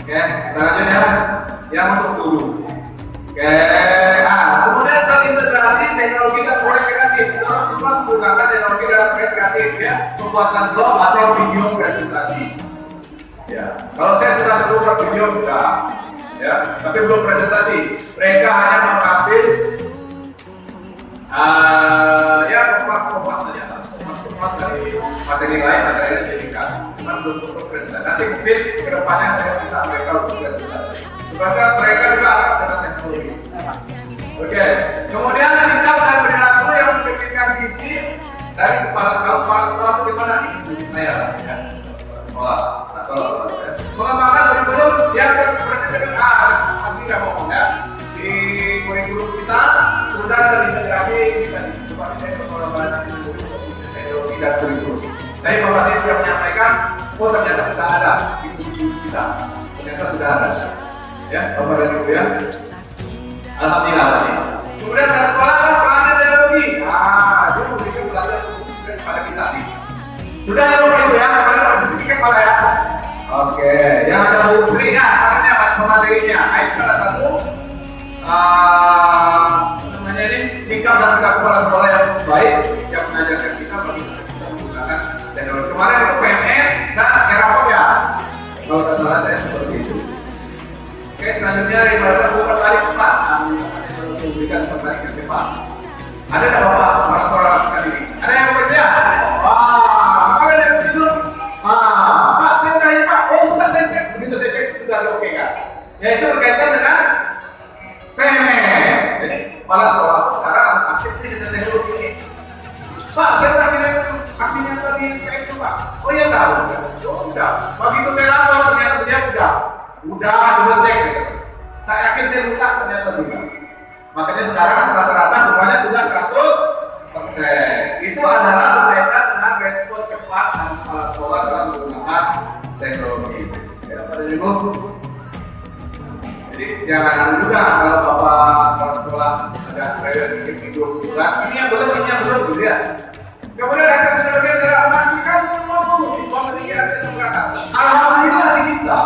Speaker 1: Oke, kita lanjut ya. Yang untuk guru. Oke, kemudian terintegrasi teknologi dan proyek kreatif. Orang siswa menggunakan teknologi dan proyek kreatif ya, membuatkan vlog atau video presentasi. Ya, kalau saya sudah sebut video sudah. Ya, tapi belum presentasi. Mereka hanya mengambil ya kopas saja, kopas dari materi lain, materi yang dijadikan. Cuma belum untuk presentasi. Nanti mungkin kedepannya saya minta mereka untuk presentasi. Supaya mereka juga akan dengan teknologi. Oke. Kemudian sikap dan perilaku yang mencerminkan visi dari kepala oh ternyata sudah ada di tubuh kita, ternyata sudah ada. Ya, Bapak dan Ibu ya. Alhamdulillah. Kemudian pada sekolah perannya teknologi. Dia memberikan pelajaran kepada kita nih. Sudah ya Bapak Ibu ya, kalian masih sedikit malah ya. Oke, yang ada Bu Sri ya, makanya pematerinya. Itu salah satu namanya ini sikap dan sikap kepala sekolah yang baik yang mengajarkan kita bagaimana kita menggunakan teknologi. Kemarin itu PMS dan Erapop ya. Kalau tidak salah saya seperti itu. Oke, selanjutnya daripada bukan tarik cepat, memberikan pertandingan cepat. Ada nggak Bapak para sekolah kali ini? Ada yang bekerja? Wah, apa ada yang begitu? Pak, saya udah ini Pak. Oh, sudah saya cek. Begitu saya cek sudah oke kan? Yaitu berkaitan dengan PMS. Jadi kepala sekolah sekarang harus aktif nih dengan teknologi ini. Pak, saya udah bilang aksinya tadi kayak itu Pak. Oh iya tahu. Oh udah. Begitu saya lapor ternyata dia udah coba cek. Tak yakin saya buka ternyata sudah. Makanya sekarang rata-rata semuanya sudah 100%. Itu adalah berkaitan dengan respon cepat dan kepala sekolah dalam menggunakan teknologi. Ya, pada Ibu. Jadi jangan ada juga kalau Bapak kepala sekolah ada sedikit hidup bulan. Ini yang belum gitu ya. Kemudian akses teknologi adalah memastikan semua siswa memiliki akses perangkat. Alhamdulillah di kita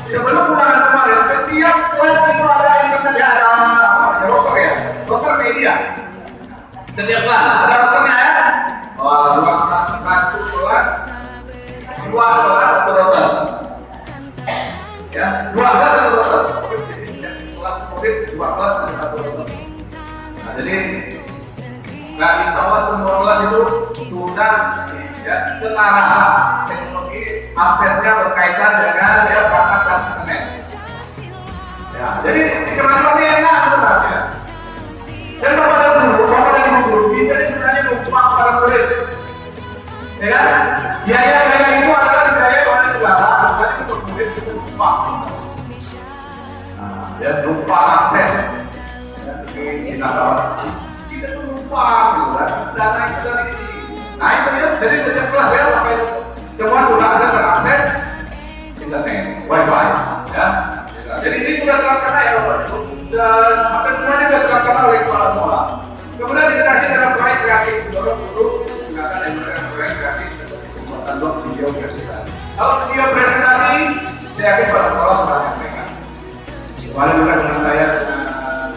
Speaker 1: sebelum bulan kemarin setiap kelas itu ada internet ya, ada router ya, router media. Setiap kelas ada routernya ya. Satu kelas, dua kelas satu router. Ya, dua kelas satu router. Kelas COVID dua kelas ada satu router. Nah jadi insya Allah semua kelas itu sudah ya, setara teknologi aksesnya berkaitan dengan ya perangkat dan internet. Ya, jadi sebenarnya ini enak sebenarnya. Dan Bapak dan Ibu guru, kita ini sebenarnya numpang pada murid. Ya kan? Biaya itu adalah biaya oleh negara, sebenarnya untuk murid itu numpang. Nah, ya numpang akses. Ya, ini sinar kita tuh numpang gitu kan. Dana itu dari ini. Nah itu ya, jadi setiap kelas ya sampai semua sudah ada terakses internet, wifi, ya. Jadi ini sudah terlaksana ya Bapak Ibu. Hampir semuanya sudah terlaksana oleh kepala sekolah. Kemudian integrasi dalam proyek kreatif, dorong guru menggunakan yang proyek kreatif seperti pembuatan blog video presentasi. Kalau video presentasi, saya yakin kepala sekolah sudah menyampaikan. Kemarin juga dengan saya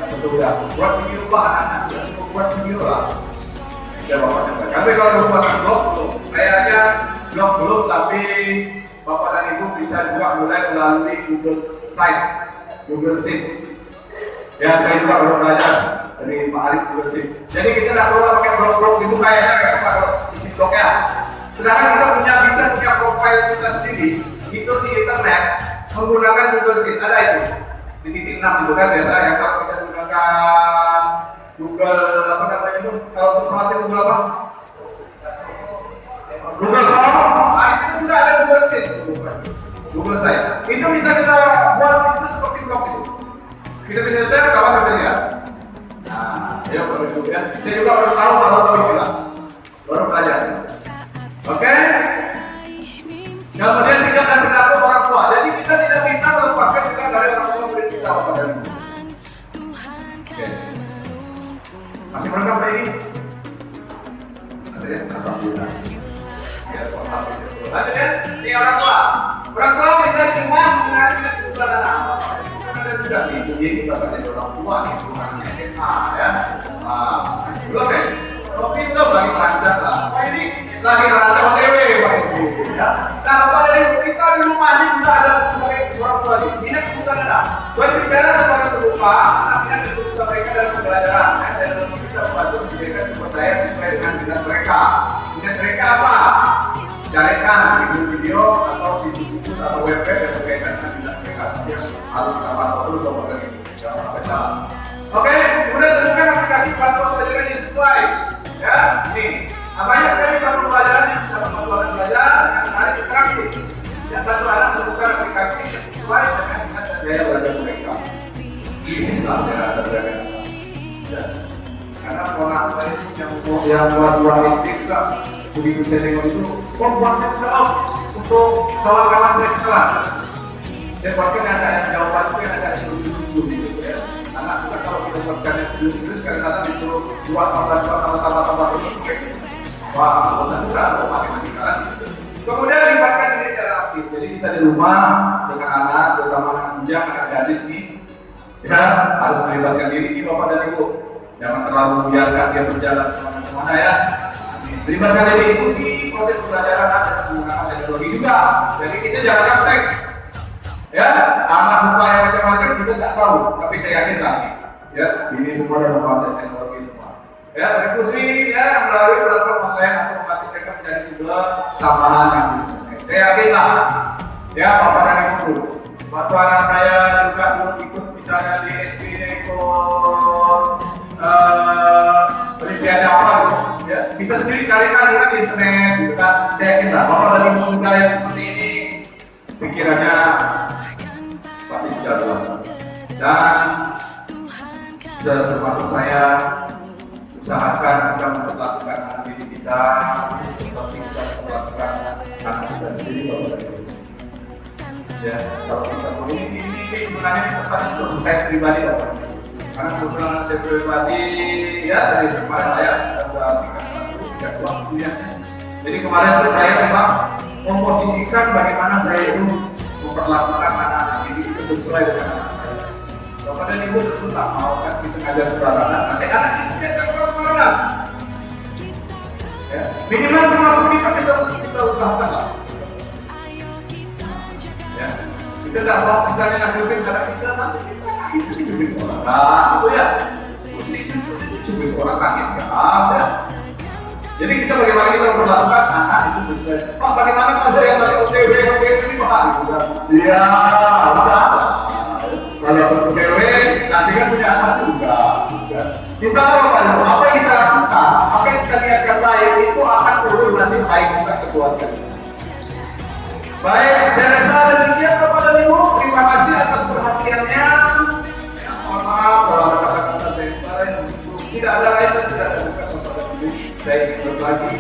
Speaker 1: betul ya, buat video Pak, anak-anak buat video lah. Ya Bapak sampaikan. Tapi kalau buat blog belum, saya aja blog belum, tapi Bapak dan Ibu bisa juga mulai melalui Google Sheet. Ya saya juga baru belajar dari Pak Arif Google Sheet. Jadi kita tidak perlu pakai blog itu kayaknya kayak di blog ya. Sekarang kita bisa punya profil kita sendiri itu di internet menggunakan Google Sheet. Ada itu di titik 6 itu kan biasa yang kalau kita menggunakan Google apa namanya itu kalau untuk salatnya Google apa? Google Chrome. Di situ juga ada Google Sheet. Google saya. Itu bisa kita buat di situ seperti blog itu. Kita bisa share, kawan bisa lihat. Nah, ya baru ya. Saya juga baru tahu itu lah. Baru belajar. Oke? Kemudian sikap dan perilaku orang tua. Jadi kita tidak bisa melepaskan kita dari orang tua murid kita pada ini. Oke. Masih berangkat Pak ini? Masih ya? Alhamdulillah. Ya, alhamdulillah. Lanjut ya, ini orang tua. Orang tua bisa cuma mengajarkan kebutuhan anak. Ada juga nih, jadi kita belajar orang tua nih, bukan SMA ya. Belum ya? Tapi belum lagi lancar lah. Pak ini lagi lancar OTW Pak istri ya. Nah, Pak dari kita di rumah ini juga ada sebagai orang tua nih. Ini keputusan ada. Berbicara sebagai pelupa, anak-anak kebutuhan mereka dalam pembelajaran. Saya bisa membantu menjadikan sumber daya sesuai dengan minat mereka. Minat mereka apa? Carikan video atau situs-situs atau web-web yang berkaitan dengan minat mereka. Harus kita pantau terus Bapak dan Ibu. Jangan sampai salah. Oke, kemudian tentukan aplikasi platform pelajaran yang sesuai. Ya, ini banyak sekali platform pelajaran yang dapat membuat belajar yang menarik dan praktik. Yang satu anak menemukan aplikasi yang sesuai dengan minat dan daya belajar mereka. Isis lah saya rasa berada. Karena pola saya yang kelas 2 SD juga begitu saya tengok itu, buatnya jauh untuk kawan-kawan saya sekelas. Saya buatkan ada jawaban itu yang agak lucu gitu ya. Anak kita kalau kita buatkan yang serius-serius kadang-kadang disuruh buat tambah itu wah, bosan juga kalau matematika kan gitu. Kemudian libatkan ini secara aktif. Jadi kita di rumah dengan anak, terutama anak bujang, anak gadis nih, ya harus melibatkan diri di bapak dan ibu. Jangan terlalu membiarkan dia berjalan kemana-mana ya. Libatkan diri ikuti proses pembelajaran dan penggunaan teknologi juga. Jadi kita jangan kaptek. Ya, anak buka yang macam-macam kita tidak tahu, tapi saya yakin lagi. Ya, ini semua yang menguasai teknologi semua. Ya, diskusi ya melalui platform online atau membantu mereka menjadi sumber tambahan yang saya yakin lah. Ya, bapak dan ibu. Waktu anak saya juga ikut misalnya di SD ikut Olimpiade apa gitu. Ya, kita sendiri carikan di internet, gitu kan. Saya yakin lah, bapak dan ibu muda yang seperti ini pikirannya pasti sudah dewasa. Dan termasuk saya usahakan kita memperlakukan anak didik kita seperti kita memperlakukan anak kita sendiri kalau dari itu. Ya, kalau kita mau ini sebenarnya pesan untuk saya pribadi Bapak. Karena kebetulan saya pribadi ya dari kemarin saya sudah tiga kuliah. Jadi kemarin itu saya memang memposisikan bagaimana saya itu memperlakukan anak-anak didik itu sesuai dengan anak saya. Bapak dan ibu tentu tak mau kan kita ngajar sembarangan, nanti anak kita jangan sembarangan. Ya, minimal semampu kita usahakan lah. Ya, kita tidak mau misalnya ngambilin anak kita nanti kita itu cubit orang, nah itu ya, musik itu cubit orang nangis ya, ada. Jadi kita bagaimana kita memperlakukan anak itu sesuai. Pak, bagaimana kalau yang masih OTW ini Pak? Iya, bisa. Kalau OTW nanti kan punya anak juga. Insya Allah Pak, apa yang kita lakukan, apa yang kita niatkan baik itu akan turun nanti baik kita keluarga. Baik, saya rasa demikian Bapak dan Ibu. Terima kasih atas perhatiannya. Mohon maaf kalau ada kata-kata saya salah. Tidak ada lain dan tidak ada tugas Bapak dan Ibu. Saya ingin berbagi,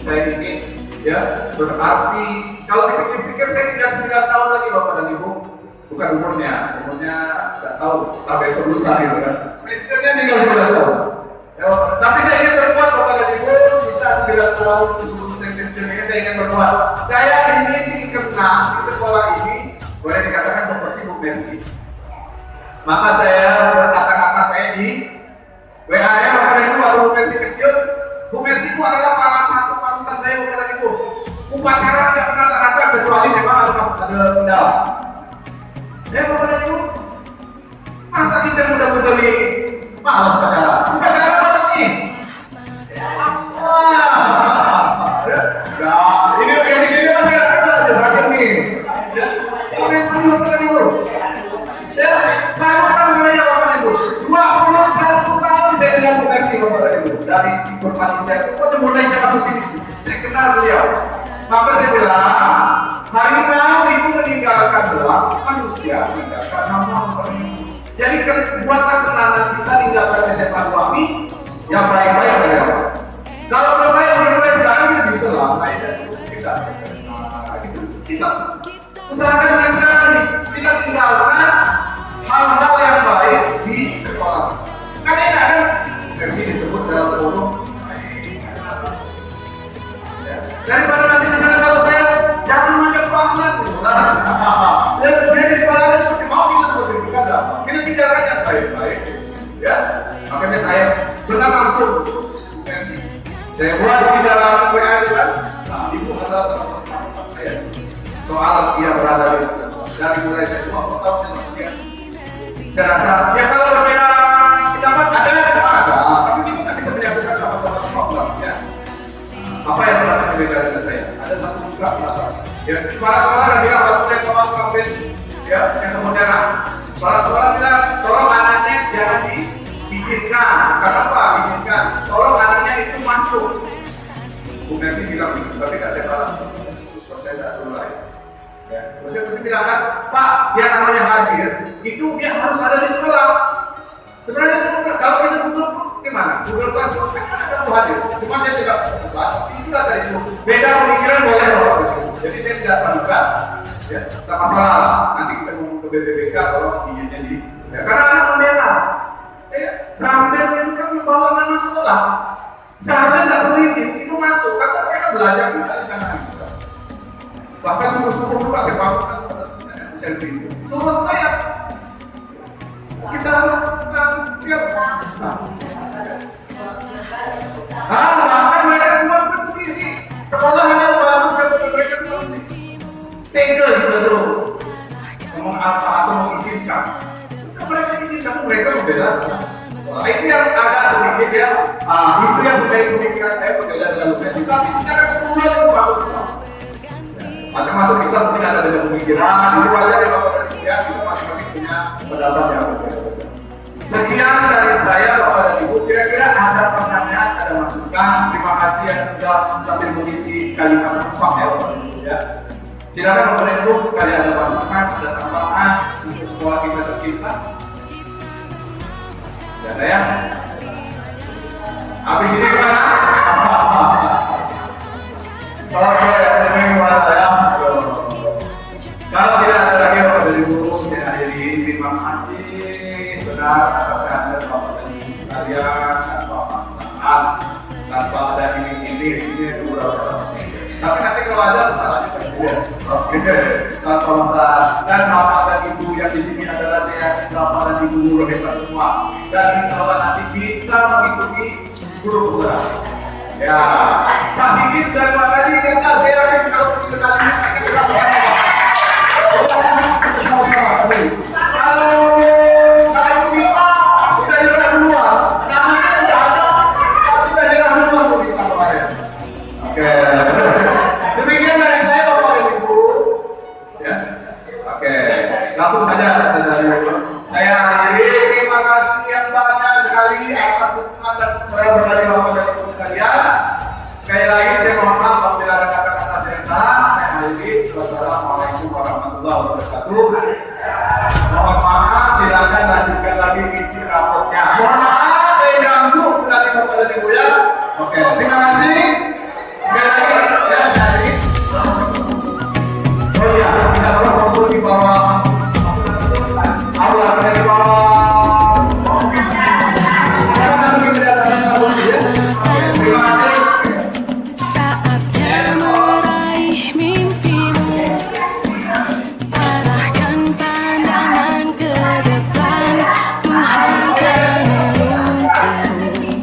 Speaker 1: saya ingin ya berarti. Kalau dipikir-pikir saya tidak 9 tahun lagi Bapak dan Ibu. Bukan umurnya tidak tahu, tapi selesai gitu kan. Pensiunnya tinggal 9 tahun. Ya, tapi saya ingin berbuat Bapak dan Ibu, sisa 9 tahun sebelum saya pensiun ini saya ingin berbuat. Saya ingin dikenal di sekolah ini, boleh dikatakan seperti Bu Mercy. Maka saya kata-kata saya di WA-nya Bapak dan Ibu atau Bu Mercy kecil. Bu Mercy itu adalah salah satu panutan saya Bapak dan Ibu. Upacara tidak pernah terlakukan kecuali memang ada kendala. Ya Bapak dan Ibu, masa kita muda-muda ini malas upacara? Upacara apa nih? Ini yang di sini masih ada bagian nih. Bu Mercy Bapak dan Ibu. Ya, panutan saya Bapak dan Ibu. 21 tahun saya dengan Bu Mercy Bapak dan Ibu. Dari ikut panitia, pokoknya mulai saya masuk sini, saya kenal beliau. Maka saya bilang, harimau itu meninggalkan doang, manusia meninggalkan nama. Jadi buatlah kenalan kita tinggalkan SMA kami yang baik-baik adalah. Kalau belum baik sekarang kita bisa lah, saya dan kita. Kita usahakan dengan sekarang ini, kita tinggalkan hal-hal yang baik di sekolah. Karena ini ada versi disebut dalam forum. Daripada nanti misalnya kalau saya jangan macam banget gitu. Ya jadi sekolahnya seperti mau kita seperti itu kan apa? Kita tinggalkan yang baik-baik. Ya, makanya saya benar langsung versi. Saya buat di dalam WA itu kan. Nah, ibu adalah salah satu tempat saya. Soal dia berada di sana. Dari mulai saya 20 tahun saya dia. Saya rasa ya kalau berbeda pendapat ada, tapi kita tak bisa menyatukan sama-sama semua ya. Apa yang pernah berbeda dengan saya? Ada satu juga ya, kepala sekolah yang bilang waktu saya kawal kampanye ya, yang kemudian kepala sekolah bilang tolong anaknya jangan diizinkan. Kenapa diizinkan? Tolong anaknya itu masuk. Bu Mercy bilang gitu, tapi tak saya balas. Saya tak perlu lain. Ya, terus bilang kan, Pak, yang namanya hadir itu dia harus ada di sekolah. Sebenarnya saya kalau kita betul gimana? Google Classroom kan ada tuh hadir. Cuma saya tidak itu ada itu. Beda pemikiran boleh loh. Jadi saya tidak praduga, ya, tak masalah lah. Nanti kita ngomong ke BPBK kalau izinnya di, ya, karena anak membela, ya, Rambel itu kan membawa nama sekolah. Seharusnya nggak perlu izin, itu masuk, karena mereka belajar juga di sana. Bahkan suruh-suruh juga saya bangun kan, selfie itu. Suruh saya, kita lakukan, ya. Bahkan mereka keluar sendiri. Sekolah hanya membalaskan mereka sendiri. Tega itu dulu. Ngomong apa atau mengizinkan. Mereka izinkan, mereka membela. Itu yang agak sedikit ya. Itu yang menjadi pemikiran saya berbeda dengan Lukasi. Tapi secara keseluruhan itu bagus semua. Macam-macam kita mungkin ada dengan pemikiran. Itu wajar ya Bapak dan Ibu ya. Kita masing-masing punya pendapat yang berbeda. Sekian dari saya Bapak dan Ibu. Kira-kira ada pertanyaan, ada masukan. Terima kasih yang sudah sambil mengisi kalimat penutup ya Bapak dan Ibu ya. Silakan Bapak dan Ibu, kalian ada masukan, ada tambahan untuk sekolah kita tercinta. Ya saya. Habis ini gimana? Oke, ini gimana ya? Kalau tidak ada lagi Bapak dan Ibu, saya akhiri. Terima kasih benar atas kehadiran Bapak dan Ibu sekalian, tanpa paksaan, tanpa ada ini dua. Tapi nanti kalau ada salahnya saya. Oke, tanpa masalah. Dan Bapak dan Ibu yang di sini adalah saya, Bapak dan Ibu guru hebat semua. Dan insya Allah nanti bisa mengikuti guru guru. Ya, Pak Sigit dan Pak Kaji, saya yakin kalau begitu kali ini akan bisa bersama. Kalau bisa, kita jalan duluan. Namanya sudah ada, tapi kita jalan duluan untuk kita kemarin. Oke. Demikian dari saya Bapak dan Ibu. Ya. Oke. Langsung saja saya akhiri. Terima kasih yang banyak sekali atas dukungan dan support dari Bapak dan Ibu sekalian. Sekali lagi saya mohon maaf apabila ada kata-kata saya salah. Saya akhiri. Wassalamualaikum warahmatullahi wabarakatuh. Mohon maaf, silakan lanjutkan lagi isi rapotnya. Mohon maaf, saya ganggu sekali Bapak dan Ibu ya. Oke, terima kasih. Sekali lagi, ya, dari. Oh iya, kita tolong foto di bawah. Allah ada di bawah. Terima kasih.
Speaker 2: Saatnya meraih mimpimu, arahkan pandangan ke depan. Tuhan akan menuntunmu.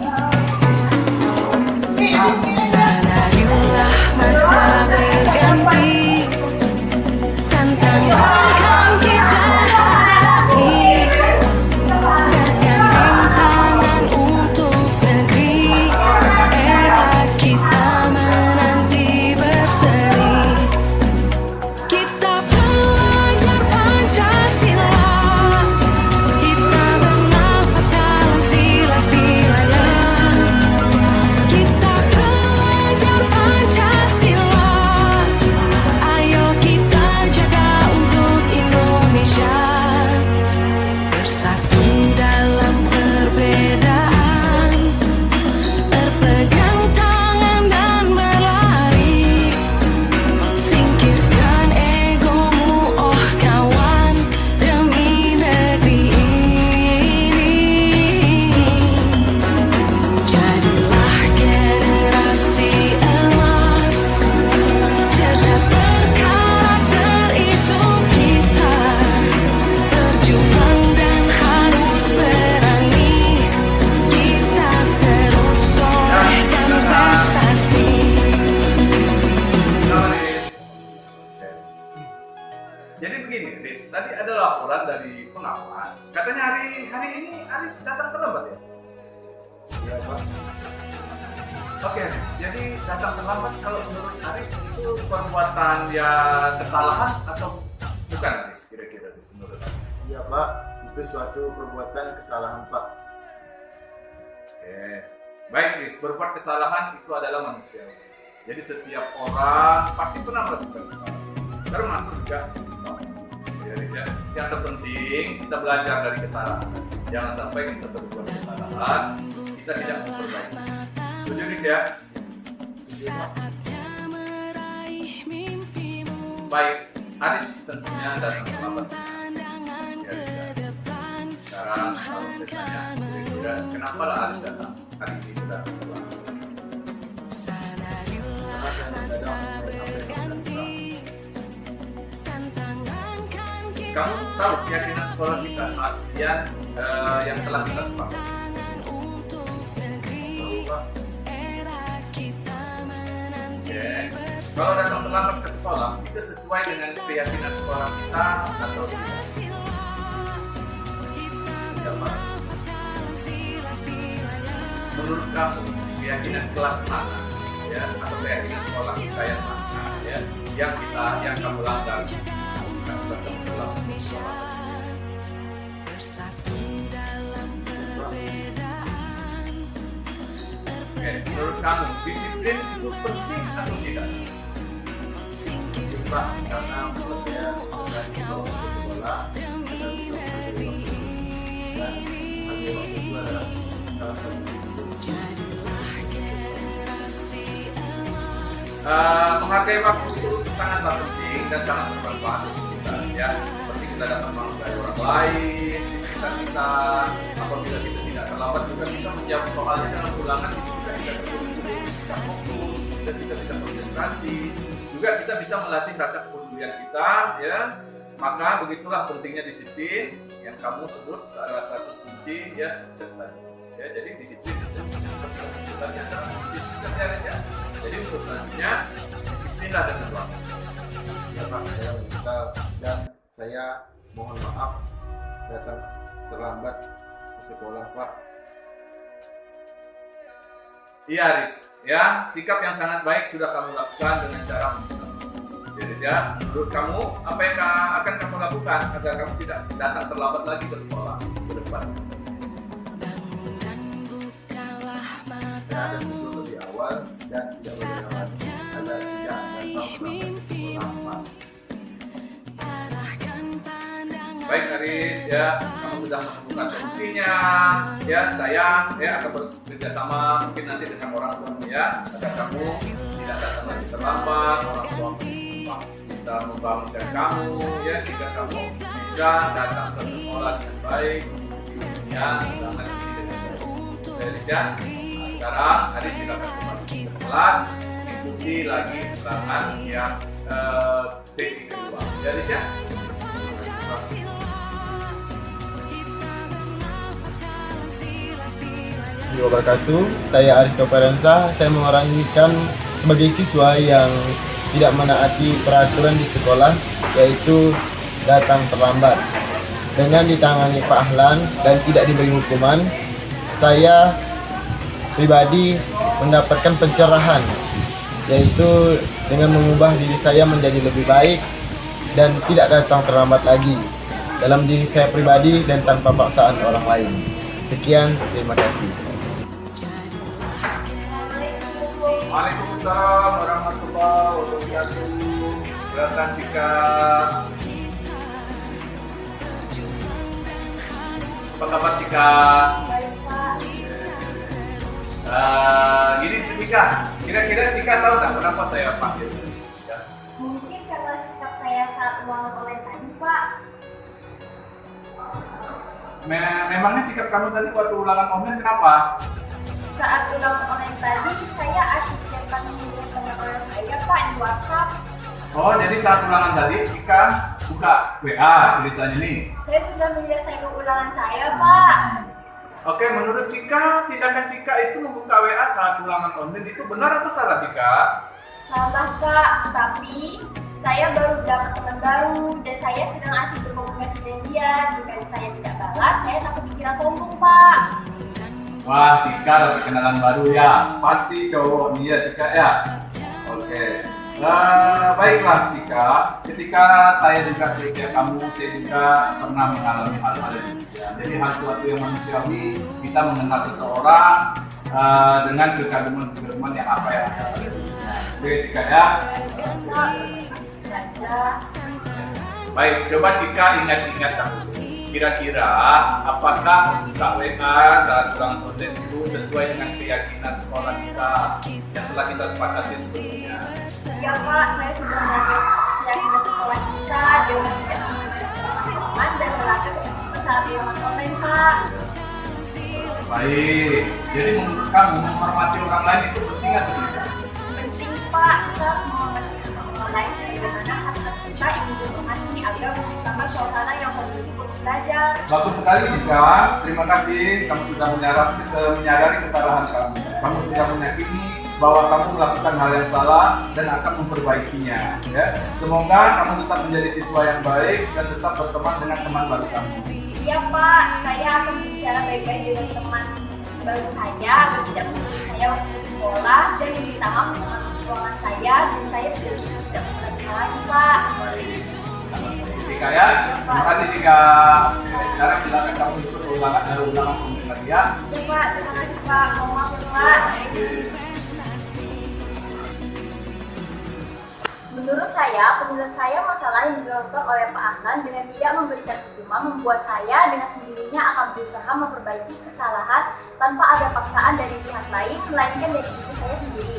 Speaker 2: Sadarilah masa berganti, tantangan kan kita hadapi. Bergandeng tangan untuk negeri, era kita menanti berseri. Kita belajar Pancasila, kita bernafas dalam sila-silanya. Kita belajar Pancasila, ayo kita jaga untuk Indonesia. Bersatu dalam perbedaan, berpegang tangan dan berlari. Singkirkan egomu, oh kawan, demi negeri ini. Jadilah generasi emas, cerdas berkarakter itu kita. Berjuang dan harus berani, kita terus torehkan prestasi.
Speaker 1: Jadi begini, Riz, tadi ada laporan dari pengawas. Katanya hari ini Aris datang terlambat ya? Iya, Pak. Oke, Riz. Jadi datang terlambat kalau menurut Aris itu perbuatan ya kesalahan atau bukan, Riz? Kira-kira Riz, menurut Aris?
Speaker 5: Iya Pak, itu suatu perbuatan kesalahan Pak.
Speaker 1: Oke. Baik, Riz. Berbuat kesalahan itu adalah manusia. Jadi setiap orang pasti pernah melakukan kesalahan. Termasuk juga ya, Riz, ya. Yang terpenting kita belajar dari kesalahan. Jangan sampai kita berbuat kesalahan, kita tidak memperbaiki. Setuju, Riz ya?
Speaker 2: Saatnya meraih mimpi.
Speaker 1: baik, Aris tentunya datang terlambat. Ya, sekarang kalau saya tanya, kira-kira kenapa lah Aris datang hari ini sudah terlambat? Kamu tahu keyakinan sekolah kita saat ujian yang telah kita sepakati? Kalau datang terlambat ke sekolah, itu sesuai dengan keyakinan sekolah kita atau tidak? Menurut kamu, keyakinan kelas mana, ya, atau keyakinan sekolah kita yang mana, ya, yang kamu langgar? Bertemu terlambat ke sekolah. Oke, menurut kamu, disiplin itu penting atau tidak? Pak, karena menurut saya kalau ke sekolah kita bisa mengambil waktu dan ambil waktu itu adalah salah satu menghargai waktu itu sangatlah penting dan sangat bermanfaat untuk kita, ya. Seperti kita dapat menghargai orang lain di sekitar kita. Apabila kita tidak terlambat juga kita menjawab soalnya dengan ulangan, kita tidak terfokus, bisa fokus, dan kita bisa konsentrasi. Juga kita bisa melatih rasa kepedulian kita, ya. Maka begitulah pentingnya disiplin yang kamu sebut salah satu kunci, ya, sukses tadi. Ya, jadi disiplin sebenarnya adalah kunci sukses, ya. Jadi untuk selanjutnya disiplinlah dengan waktu.
Speaker 5: Ya Pak, saya menyesal dan saya mohon maaf datang terlambat ke sekolah Pak.
Speaker 1: Iya, Aris, ya, sikap yang sangat baik sudah kamu lakukan dengan cara jadi, ya, menurut kamu apa yang akan kamu lakukan agar kamu tidak datang terlambat lagi ke sekolah ke depan?
Speaker 5: Saya ada tidur lebih awal dan tidak berlewat agar tidak datang terlambat ke sekolah Pak.
Speaker 1: Baik, Aris, ya, kamu sudah menemukan solusinya, ya. Saya, ya, akan bekerja sama mungkin nanti dengan orang tuamu, ya, agar kamu tidak datang lagi terlambat. Orang tuamu bisa membangunkan kamu, ya, sehingga kamu bisa datang ke sekolah dengan baik, ya, dengan baik, ya. Nah, sekarang Aris silakan kembali ke kelas, ikuti lagi ulangan yang sesi kedua, ya, Aris, ya.
Speaker 6: Wabarakatuh. Saya Aris Coparensa. Saya mengoranikan sebagai siswa yang tidak menaati peraturan di sekolah, yaitu datang terlambat. Dengan ditangani Pak Ahlan dan tidak diberi hukuman, saya pribadi mendapatkan pencerahan, yaitu dengan mengubah diri saya menjadi lebih baik dan tidak datang terlambat lagi dalam diri saya pribadi dan tanpa paksaan orang lain. Sekian, terima kasih.
Speaker 1: Waalaikumsalam warahmatullahi wabarakatuh. Silakan Cika. Apa kabar Cika? Gini Cika, kira-kira Cika tahu nggak kenapa saya panggil? Ya.
Speaker 7: Mungkin karena sikap saya saat ulangan online tadi, Pak.
Speaker 1: Memangnya sikap kamu tadi waktu ulangan online kenapa?
Speaker 7: Saat ulangan online tadi, saya asyik cetak teman-teman saya, Pak, di WhatsApp.
Speaker 1: Oh, jadi saat ulangan tadi Cika buka WA ceritanya nih.
Speaker 7: Saya sudah menyelesaikan ulangan saya, Pak.
Speaker 1: Oke, menurut Cika, tindakan Cika itu membuka WA saat ulangan online itu benar atau salah Cika?
Speaker 7: Salah, Pak. Tapi saya baru dapat teman baru dan saya sedang asik berkomunikasi dengan dia. Jika saya tidak balas, saya takut dikira sombong, Pak.
Speaker 1: Wah, Cika dapat kenalan baru ya. Pasti cowok dia Cika ya. Oke. Baiklah Cika. Ketika saya juga seusia kamu, saya juga pernah mengalami hal-hal yang demikian. Jadi hal suatu yang manusiawi, kita mengenal seseorang dengan kekaguman-kekaguman yang apa ya. Oke Cika ya. Baik, coba Cika ingat-ingat kamu. Kira-kira apakah membuka WA saat ulangan online itu sesuai dengan keyakinan sekolah kita yang telah kita sepakati sebelumnya?
Speaker 7: Ya, Pak, saya sudah menjaga keyakinan dengan sekolah kita dengan tidak menggunakan pengalaman dan melakukan ketemuan saat ulangan online, Pak.
Speaker 1: Baik, jadi menurut kamu menghormati orang lain itu penting atau tidak?
Speaker 7: Penting, Pak. Kita harus menghormati orang lain sebagaimana hak kita ingin dihormati agar menciptakan suasana yang kondusif untuk belajar.
Speaker 1: Bagus sekali Dika, terima kasih kamu sudah menyadari kesalahan kamu. Kamu sudah meyakini bahwa kamu melakukan hal yang salah dan akan memperbaikinya. Ya. Semoga kamu tetap menjadi siswa yang baik dan tetap berteman dengan teman baru kamu.
Speaker 7: Iya, Pak. Saya akan berbicara baik-baik dengan teman baru saya agar tidak mengganggu saya waktu di sekolah dan meminta maaf dengan kekurangan saya dan saya tidak mengulangi lagi, Pak.
Speaker 1: Dika ya, terima kasih Dika. Sekarang silakan kamu ikut ulangan pembukaan lagi ya.
Speaker 7: Iya, Pak. Terima kasih, Pak. Mohon maaf ya, Pak. Menurut saya, penyelesaian masalah yang dilakukan oleh Pak Ahlan dengan tidak memberikan hukuman membuat saya dengan sendirinya akan berusaha memperbaiki kesalahan tanpa ada paksaan dari pihak lain, melainkan dari diri saya sendiri.